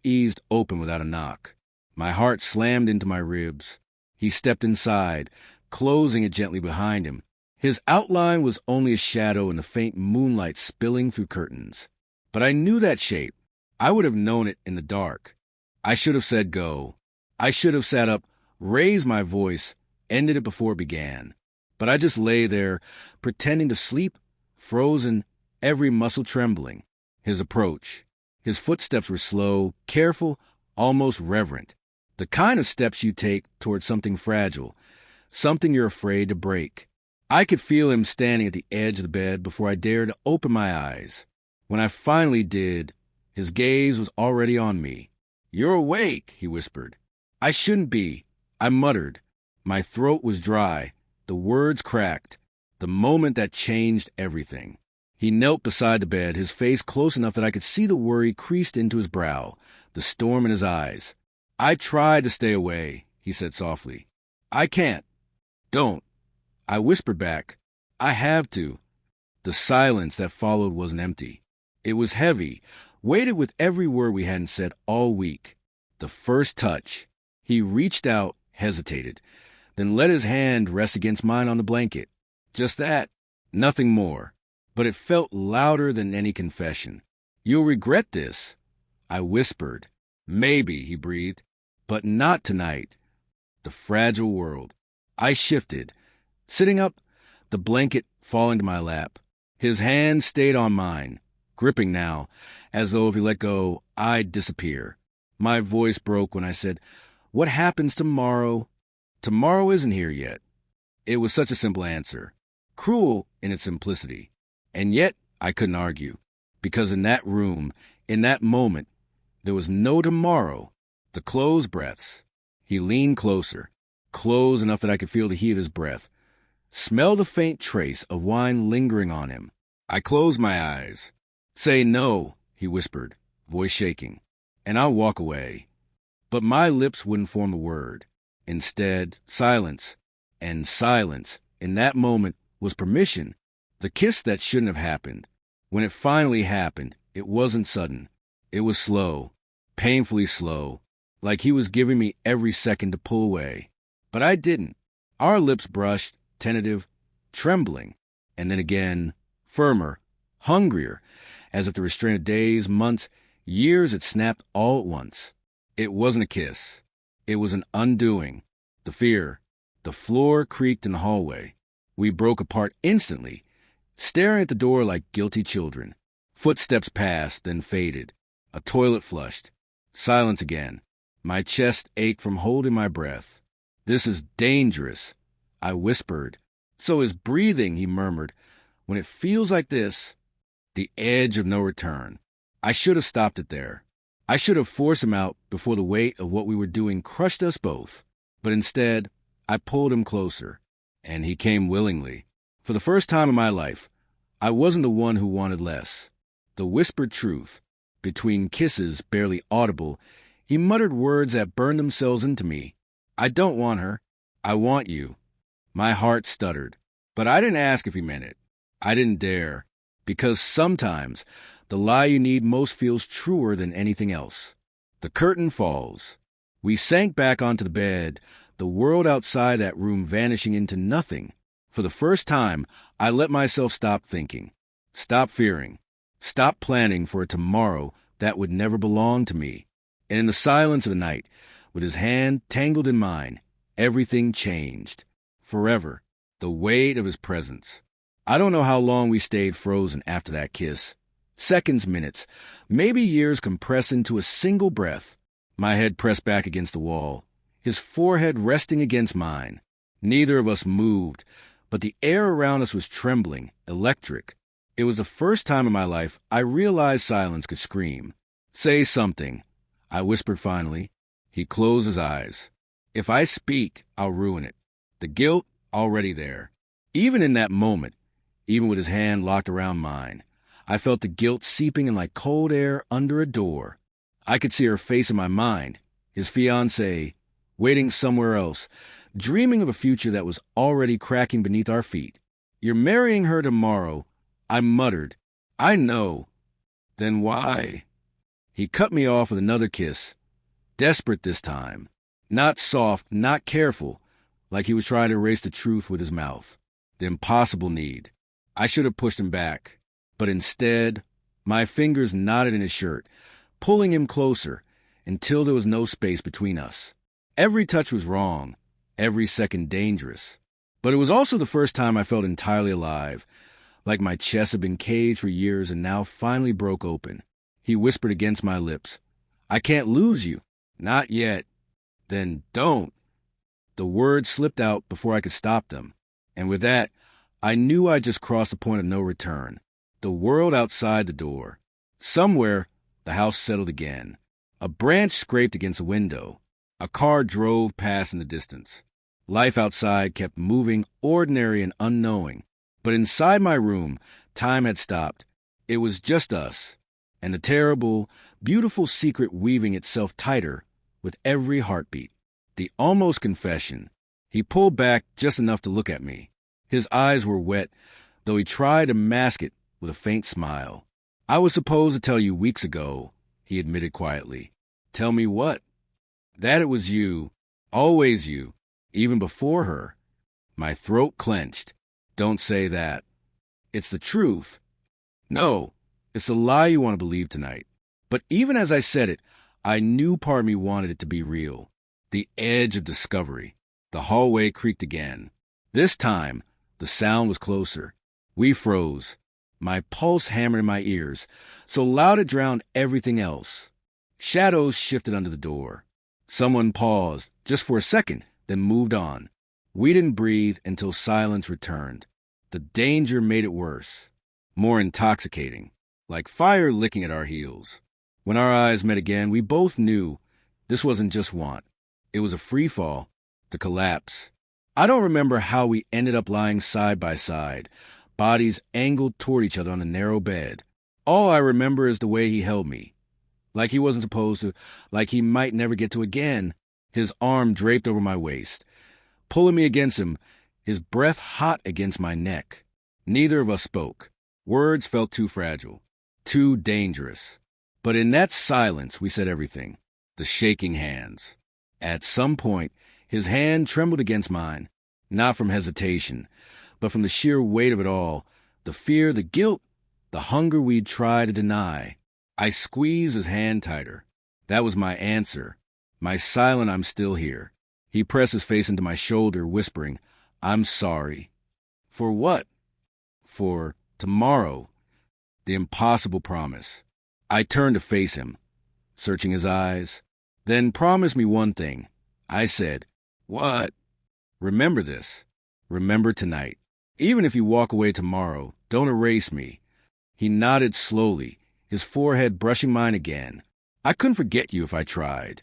eased open without a knock. My heart slammed into my ribs. He stepped inside, closing it gently behind him. His outline was only a shadow in the faint moonlight spilling through curtains. But I knew that shape. I would have known it in the dark. I should have said go. I should have sat up, raised my voice, ended it before it began. But I just lay there, pretending to sleep, frozen, every muscle trembling. His approach. His footsteps were slow, careful, almost reverent. The kind of steps you take towards something fragile, something you're afraid to break. I could feel him standing at the edge of the bed before I dared to open my eyes. When I finally did, his gaze was already on me. You're awake, he whispered. I shouldn't be, I muttered. My throat was dry, the words cracked, the moment that changed everything. He knelt beside the bed, his face close enough that I could see the worry creased into his brow, the storm in his eyes. I tried to stay away, he said softly. I can't. Don't. I whispered back. I have to. The silence that followed wasn't empty. It was heavy, weighted with every word we hadn't said all week. The first touch. He reached out, hesitated, then let his hand rest against mine on the blanket. Just that. Nothing more. But it felt louder than any confession. You'll regret this, I whispered. Maybe, he breathed, but not tonight. The fragile world. I shifted. Sitting up, the blanket falling to my lap. His hand stayed on mine, gripping now, as though if he let go, I'd disappear. My voice broke when I said, what happens tomorrow? Tomorrow isn't here yet. It was such a simple answer, cruel in its simplicity. And yet, I couldn't argue, because in that room, in that moment, there was no tomorrow. The closed breaths. He leaned closer, close enough that I could feel the heat of his breath, smell the faint trace of wine lingering on him. I closed my eyes. Say no, he whispered, voice shaking, and I'll walk away. But my lips wouldn't form a word. Instead, silence. And silence, in that moment, was permission. The kiss that shouldn't have happened. When it finally happened, it wasn't sudden. It was slow, painfully slow, like he was giving me every second to pull away. But I didn't. Our lips brushed, tentative, trembling, and then again, firmer, hungrier, as if the restraint of days, months, years had snapped all at once. It wasn't a kiss. It was an undoing. The fear. The floor creaked in the hallway. We broke apart instantly, staring at the door like guilty children. Footsteps passed, then faded. A toilet flushed. Silence again. My chest ached from holding my breath. "This is dangerous," I whispered. "So is breathing," he murmured. "When it feels like this, the edge of no return." I should have stopped it there. I should have forced him out before the weight of what we were doing crushed us both. But instead, I pulled him closer, and he came willingly. For the first time in my life, I wasn't the one who wanted less. The whispered truth, between kisses barely audible, he muttered words that burned themselves into me. "I don't want her. I want you." My heart stuttered, but I didn't ask if he meant it. I didn't dare, because sometimes the lie you need most feels truer than anything else. The curtain falls. We sank back onto the bed, the world outside that room vanishing into nothing. For the first time, I let myself stop thinking, stop fearing, stop planning for a tomorrow that would never belong to me. And in the silence of the night, with his hand tangled in mine, everything changed. Forever. The weight of his presence. I don't know how long we stayed frozen after that kiss. Seconds, minutes, maybe years compressed into a single breath. My head pressed back against the wall, his forehead resting against mine. Neither of us moved, but the air around us was trembling, electric. It was the first time in my life I realized silence could scream. "Say something," I whispered finally. He closed his eyes. "If I speak, I'll ruin it. The guilt, already there." Even in that moment, even with his hand locked around mine, I felt the guilt seeping in like cold air under a door. I could see her face in my mind, his fiancée, waiting somewhere else, dreaming of a future that was already cracking beneath our feet. "You're marrying her tomorrow," I muttered. "I know." "Then why?" He cut me off with another kiss, desperate this time. Not soft, not careful, like he was trying to erase the truth with his mouth. The impossible need. I should have pushed him back. But instead, my fingers knotted in his shirt, pulling him closer until there was no space between us. Every touch was wrong, every second dangerous. But it was also the first time I felt entirely alive, like my chest had been caged for years and now finally broke open. He whispered against my lips, "I can't lose you." "Not yet." "Then don't." The words slipped out before I could stop them. And with that, I knew I'd just crossed the point of no return. The world outside the door. Somewhere, the house settled again. A branch scraped against a window. A car drove past in the distance. Life outside kept moving, ordinary and unknowing. But inside my room, time had stopped. It was just us, and the terrible, beautiful secret weaving itself tighter with every heartbeat. The almost confession. He pulled back just enough to look at me. His eyes were wet, though he tried to mask it with a faint smile. "I was supposed to tell you weeks ago," he admitted quietly. "Tell me what?" "That it was you, always you, even before her." My throat clenched. "Don't say that." "It's the truth." "No, it's the lie you want to believe tonight." But even as I said it, I knew part of me wanted it to be real. The edge of discovery. The hallway creaked again. This time, the sound was closer. We froze. My pulse hammered in my ears, so loud it drowned everything else. Shadows shifted under the door. Someone paused, just for a second, then moved on. We didn't breathe until silence returned. The danger made it worse, more intoxicating, like fire licking at our heels. When our eyes met again, we both knew this wasn't just want. It was a free fall, the collapse. I don't remember how we ended up lying side by side, bodies angled toward each other on the narrow bed. All I remember is the way he held me. Like he wasn't supposed to, like he might never get to again. His arm draped over my waist, pulling me against him, his breath hot against my neck. Neither of us spoke. Words felt too fragile, too dangerous. But in that silence, we said everything. The shaking hands. At some point, his hand trembled against mine. Not from hesitation, but from the sheer weight of it all, the fear, the guilt, the hunger we'd try to deny. I squeezed his hand tighter. That was my answer. My silent "I'm still here." He pressed his face into my shoulder, whispering, "I'm sorry." For what? For tomorrow. The impossible promise. I turned to face him, searching his eyes. "Then promise me one thing." I said. "What?" "Remember this. Remember tonight. Even if you walk away tomorrow, don't erase me." He nodded slowly, his forehead brushing mine again. "I couldn't forget you if I tried."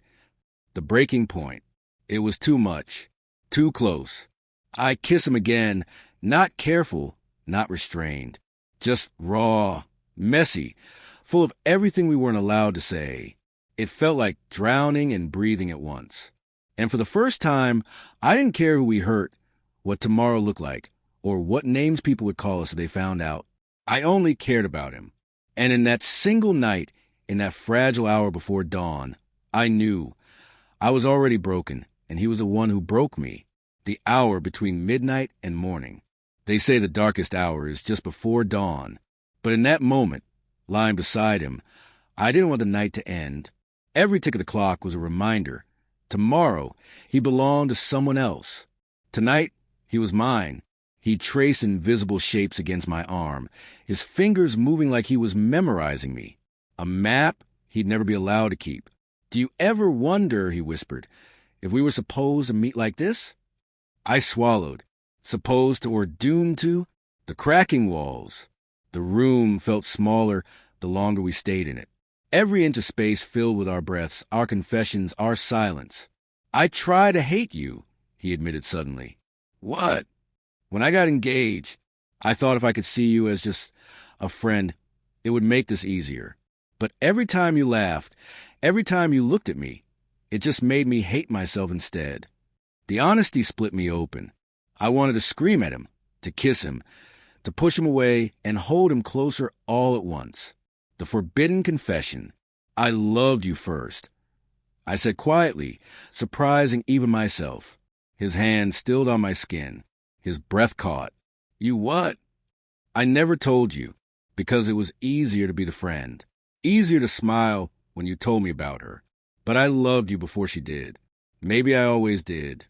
The breaking point. It was too much. Too close. I kissed him again, not careful, not restrained. Just raw, messy, full of everything we weren't allowed to say. It felt like drowning and breathing at once. And for the first time, I didn't care who we hurt, what tomorrow looked like, or what names people would call us if they found out. I only cared about him. And in that single night, in that fragile hour before dawn, I knew I was already broken, and he was the one who broke me. The hour between midnight and morning. They say the darkest hour is just before dawn. But in that moment, lying beside him, I didn't want the night to end. Every tick of the clock was a reminder. Tomorrow, he belonged to someone else. Tonight, he was mine. He traced invisible shapes against my arm, his fingers moving like he was memorizing me. A map he'd never be allowed to keep. "Do you ever wonder," he whispered, "if we were supposed to meet like this?" I swallowed. Supposed to or doomed to? The cracking walls. The room felt smaller the longer we stayed in it. Every inch of space filled with our breaths, our confessions, our silence. "I try to hate you," he admitted suddenly. "What?" "When I got engaged, I thought if I could see you as just a friend, it would make this easier. But every time you laughed, every time you looked at me, it just made me hate myself instead." The honesty split me open. I wanted to scream at him, to kiss him, to push him away and hold him closer all at once. The forbidden confession. "I loved you first," I said quietly, surprising even myself. His hand stilled on my skin. His breath caught. "You what?" "I never told you, because it was easier to be the friend. Easier to smile when you told me about her. But I loved you before she did. Maybe I always did."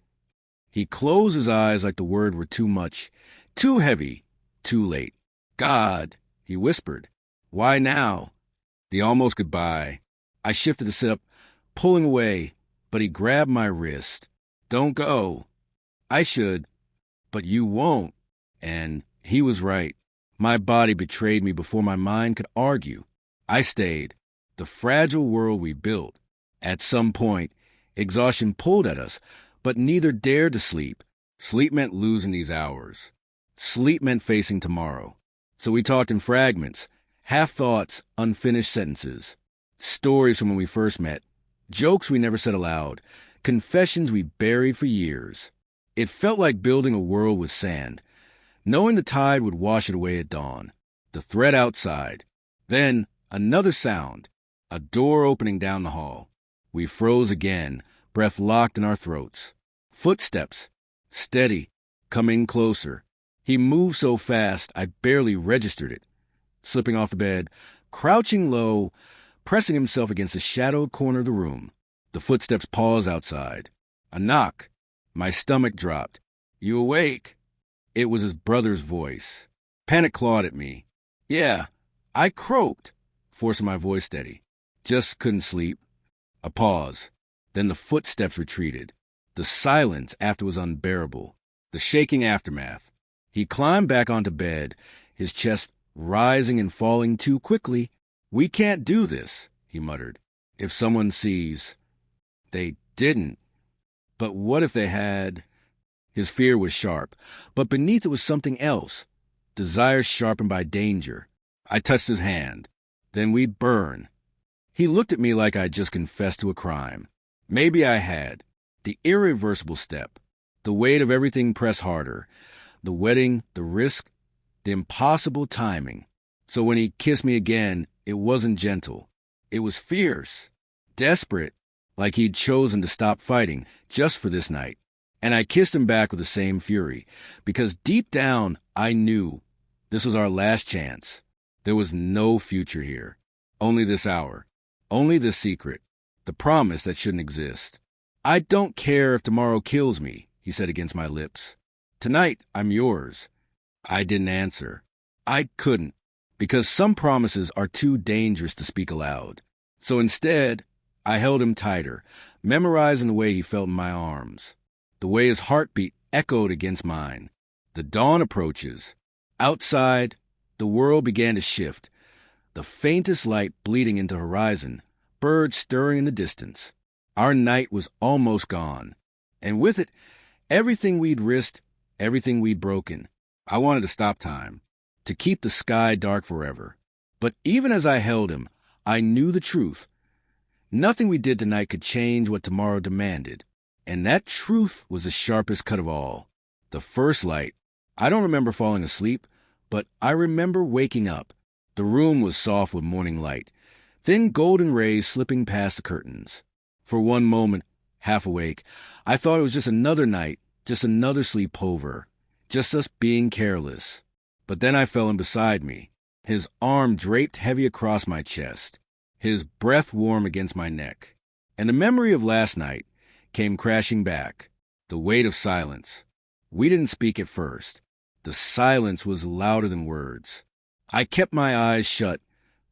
He closed his eyes like the word were too much, too heavy, too late. "God," he whispered. "Why now?" The almost goodbye. I shifted to sit up, pulling away, but he grabbed my wrist. "Don't go." "I should, but you won't." And he was right. My body betrayed me before my mind could argue. I stayed. The fragile world we built. At some point, exhaustion pulled at us, but neither dared to sleep. Sleep meant losing these hours. Sleep meant facing tomorrow. So we talked in fragments, half thoughts, unfinished sentences. Stories from when we first met. Jokes we never said aloud. Confessions we buried for years. It felt like building a world with sand, knowing the tide would wash it away at dawn. The threat outside. Then another sound. A door opening down the hall. We froze again, breath locked in our throats. Footsteps. Steady. Coming closer. He moved so fast I barely registered it. Slipping off the bed, crouching low, pressing himself against the shadowed corner of the room. The footsteps paused outside. A knock. My stomach dropped. "You awake?" It was his brother's voice. Panic clawed at me. "Yeah." I croaked, forcing my voice steady. "Just couldn't sleep." A pause. Then the footsteps retreated. The silence after was unbearable. The shaking aftermath. He climbed back onto bed, his chest rising and falling too quickly. "We can't do this," he muttered. "If someone sees." They didn't. But what if they had? His fear was sharp, but beneath it was something else. Desire sharpened by danger. I touched his hand. "Then we'd burn." He looked at me like I'd just confessed to a crime. Maybe I had. The irreversible step. The weight of everything pressed harder. The wedding, the risk, the impossible timing. So when he kissed me again, it wasn't gentle. It was fierce. Desperate. Like he'd chosen to stop fighting just for this night. And I kissed him back with the same fury, because deep down I knew this was our last chance. There was no future here. Only this hour. Only this secret. The promise that shouldn't exist. I don't care if tomorrow kills me, he said against my lips. Tonight, I'm yours. I didn't answer. I couldn't, because some promises are too dangerous to speak aloud. So instead, I held him tighter, memorizing the way he felt in my arms, the way his heartbeat echoed against mine. The dawn approaches. Outside, the world began to shift, the faintest light bleeding into the horizon, birds stirring in the distance. Our night was almost gone, and with it, everything we'd risked, everything we'd broken. I wanted to stop time, to keep the sky dark forever. But even as I held him, I knew the truth. Nothing we did tonight could change what tomorrow demanded. And that truth was the sharpest cut of all. The first light. I don't remember falling asleep, but I remember waking up. The room was soft with morning light, thin golden rays slipping past the curtains. For one moment, half awake, I thought it was just another night, just another sleepover, just us being careless. But then I felt him beside me, his arm draped heavy across my chest, his breath warm against my neck. And the memory of last night came crashing back, the weight of silence. We didn't speak at first. The silence was louder than words. I kept my eyes shut,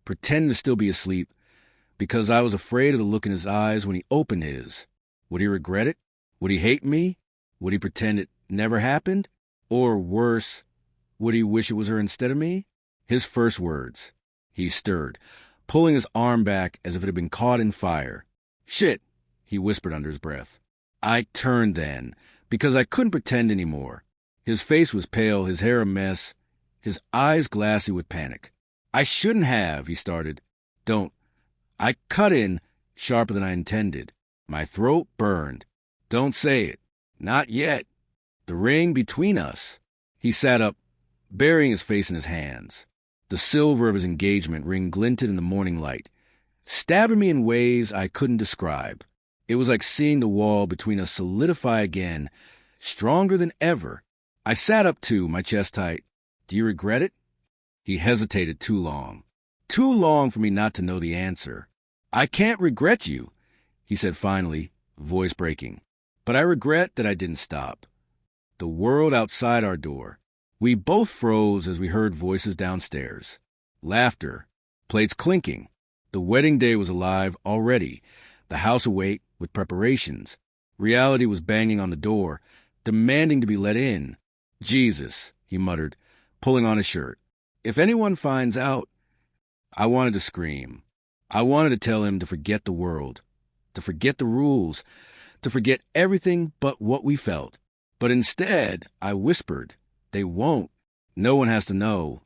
pretending to still be asleep, because I was afraid of the look in his eyes when he opened his. Would he regret it? Would he hate me? Would he pretend it never happened? Or worse, would he wish it was her instead of me? His first words. He stirred, pulling his arm back as if it had been caught in fire. Shit, he whispered under his breath. I turned then, because I couldn't pretend anymore. His face was pale, his hair a mess, his eyes glassy with panic. I shouldn't have, he started. Don't. I cut in, sharper than I intended. My throat burned. Don't say it. Not yet. The ring between us. He sat up, burying his face in his hands. The silver of his engagement ring glinted in the morning light, stabbing me in ways I couldn't describe. It was like seeing the wall between us solidify again, stronger than ever. I sat up too, my chest tight. Do you regret it? He hesitated too long. Too long for me not to know the answer. I can't regret you, he said finally, voice breaking. But I regret that I didn't stop. The world outside our door. We both froze as we heard voices downstairs. Laughter. Plates clinking. The wedding day was alive already. The house awake with preparations. Reality was banging on the door, demanding to be let in. Jesus, he muttered, pulling on his shirt. If anyone finds out... I wanted to scream. I wanted to tell him to forget the world, to forget the rules, to forget everything but what we felt. But instead, I whispered, they won't. No one has to know.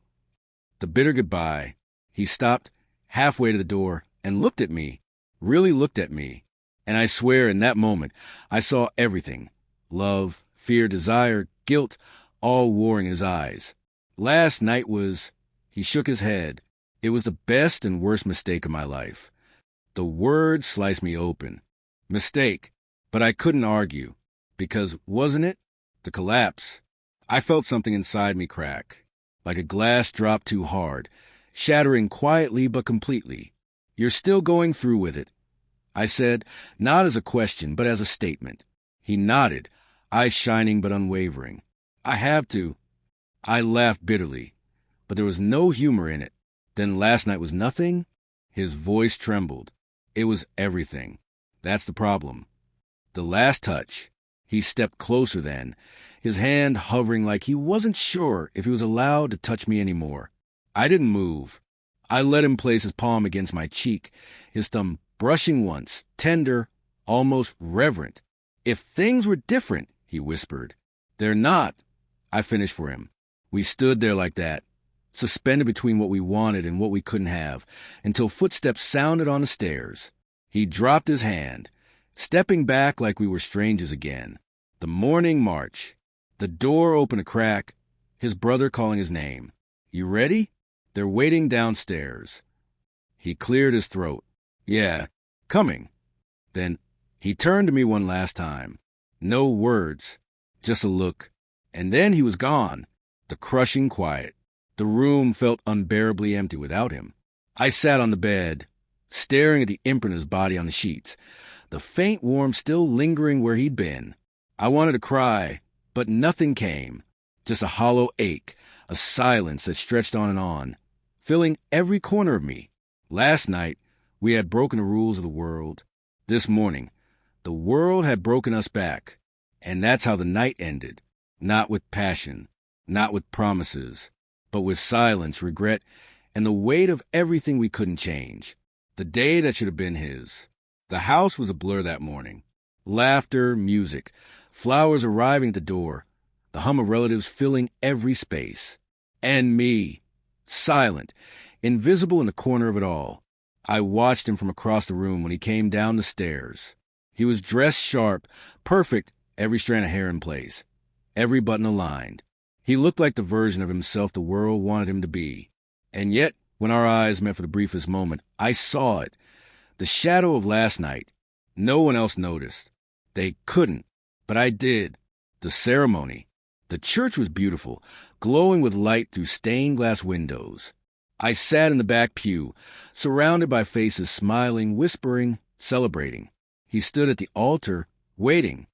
The bitter goodbye. He stopped halfway to the door and looked at me, really looked at me. And I swear in that moment, I saw everything. Love, fear, desire, guilt, all warring in his eyes. Last night was... He shook his head. It was the best and worst mistake of my life. The word sliced me open. Mistake. But I couldn't argue. Because, wasn't it? The collapse. I felt something inside me crack. Like a glass dropped too hard. Shattering quietly but completely. You're still going through with it. I said, not as a question, but as a statement. He nodded, eyes shining but unwavering. I have to. I laughed bitterly. But there was no humor in it. Then last night was nothing? His voice trembled. It was everything. That's the problem. The last touch. He stepped closer then, his hand hovering like he wasn't sure if he was allowed to touch me anymore. I didn't move. I let him place his palm against my cheek, his thumb brushing once, tender, almost reverent. If things were different, he whispered. They're not. I finished for him. We stood there like that, suspended between what we wanted and what we couldn't have, until footsteps sounded on the stairs. He dropped his hand, stepping back like we were strangers again. The morning march. The door opened a crack, his brother calling his name. You ready? They're waiting downstairs. He cleared his throat. Yeah, coming. Then he turned to me one last time. No words, just a look. And then he was gone. The crushing quiet. The room felt unbearably empty without him. I sat on the bed, staring at the imprint of his body on the sheets, the faint warmth still lingering where he'd been. I wanted to cry, but nothing came. Just a hollow ache, a silence that stretched on, filling every corner of me. Last night, we had broken the rules of the world. This morning, the world had broken us back. And that's how the night ended. Not with passion, not with promises, but with silence, regret, and the weight of everything we couldn't change. The day that should have been his. The house was a blur that morning. Laughter, music, flowers arriving at the door, the hum of relatives filling every space. And me, silent, invisible in the corner of it all. I watched him from across the room when he came down the stairs. He was dressed sharp, perfect, every strand of hair in place, every button aligned. He looked like the version of himself the world wanted him to be. And yet, when our eyes met for the briefest moment, I saw it. The shadow of last night. No one else noticed. They couldn't, but I did. The ceremony. The church was beautiful, glowing with light through stained glass windows. I sat in the back pew, surrounded by faces smiling, whispering, celebrating. He stood at the altar, waiting.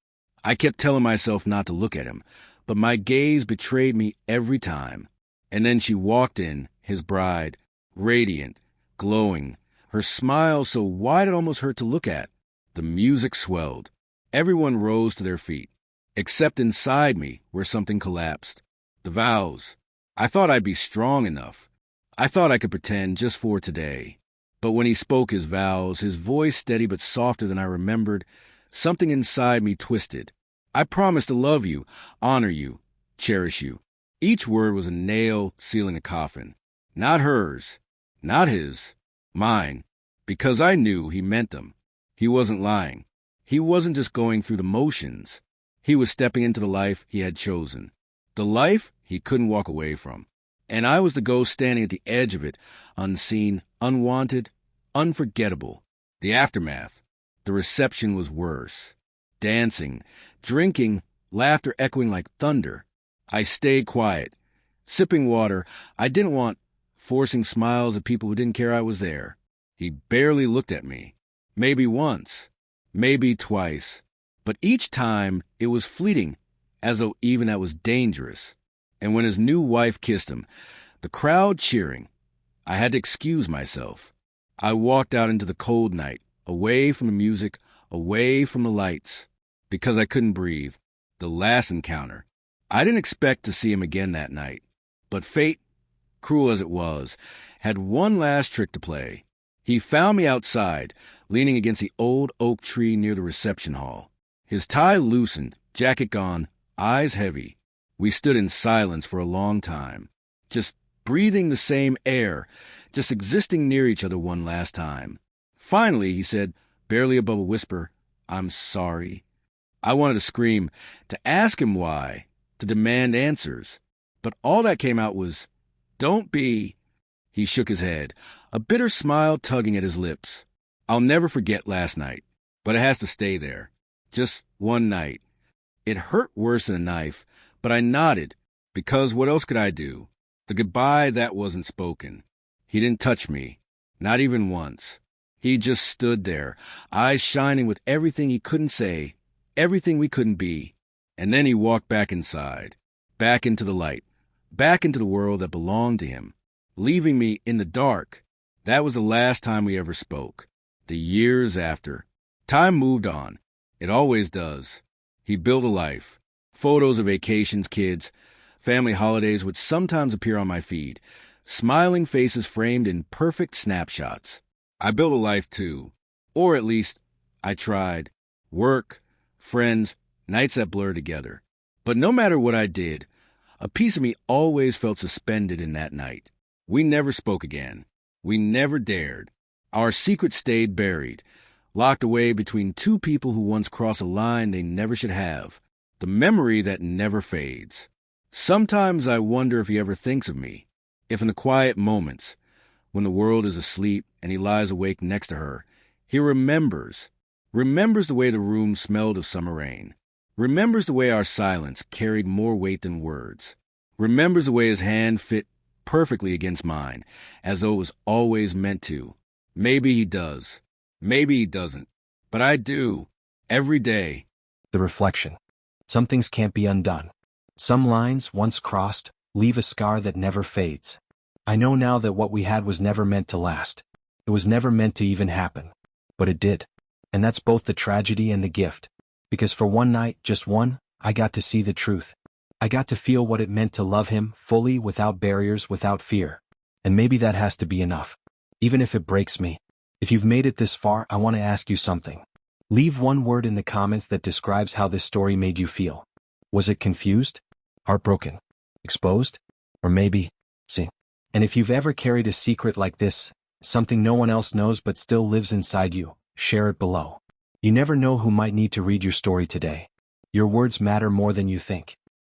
I kept telling myself not to look at him, but my gaze betrayed me every time. And then she walked in, his bride, radiant, glowing, her smile so wide it almost hurt to look at. The music swelled. Everyone rose to their feet, except inside me where something collapsed. The vows. I thought I'd be strong enough. I thought I could pretend just for today. But when he spoke his vows, his voice steady but softer than I remembered, something inside me twisted. I promised to love you, honor you, cherish you. Each word was a nail sealing the coffin. Not hers, not his, mine, because I knew he meant them. He wasn't lying. He wasn't just going through the motions. He was stepping into the life he had chosen, the life he couldn't walk away from. And I was the ghost standing at the edge of it, unseen, unwanted, unforgettable. The aftermath. The reception was worse. Dancing, drinking, laughter echoing like thunder. I stayed quiet, sipping water. I didn't want forcing smiles at people who didn't care I was there. He barely looked at me. Maybe once, maybe twice. But each time it was fleeting, as though even that was dangerous. And when his new wife kissed him, the crowd cheering, I had to excuse myself. I walked out into the cold night, away from the music, away from the lights, because I couldn't breathe. The last encounter. I didn't expect to see him again that night. But fate, cruel as it was, had one last trick to play. He found me outside, leaning against the old oak tree near the reception hall. His tie loosened, jacket gone, eyes heavy. We stood in silence for a long time, just breathing the same air, just existing near each other one last time. Finally, he said, barely above a whisper, "I'm sorry." I wanted to scream, to ask him why, to demand answers. But all that came out was, "Don't be." He shook his head, a bitter smile tugging at his lips. I'll never forget last night, but it has to stay there. Just one night. It hurt worse than a knife, but I nodded, because what else could I do? The goodbye that wasn't spoken. He didn't touch me, not even once. He just stood there, eyes shining with everything he couldn't say, everything we couldn't be. And then he walked back inside, back into the light, back into the world that belonged to him, leaving me in the dark. That was the last time we ever spoke. The years after. Time moved on. It always does. He built a life. Photos of vacations, kids, family holidays would sometimes appear on my feed, smiling faces framed in perfect snapshots. I built a life too. Or at least, I tried. Work, friends, nights that blur together. But no matter what I did, a piece of me always felt suspended in that night. We never spoke again. We never dared. Our secret stayed buried, locked away between two people who once crossed a line they never should have. The memory that never fades. Sometimes I wonder if he ever thinks of me, if in the quiet moments, when the world is asleep and he lies awake next to her, he remembers the way the room smelled of summer rain, remembers the way our silence carried more weight than words, remembers the way his hand fit perfectly against mine, as though it was always meant to. Maybe he does. Maybe he doesn't. But I do. Every day.
The reflection. Some things can't be undone. Some lines, once crossed, leave a scar that never fades. I know now that what we had was never meant to last. It was never meant to even happen. But it did. And that's both the tragedy and the gift. Because for one night, just one, I got to see the truth. I got to feel what it meant to love him fully, without barriers, without fear. And maybe that has to be enough. Even if it breaks me. If you've made it this far, I want to ask you something. Leave one word in the comments that describes how this story made you feel. Was it confused? Heartbroken? Exposed? Or maybe, see? And if you've ever carried a secret like this, something no one else knows but still lives inside you, share it below. You never know who might need to read your story today. Your words matter more than you think.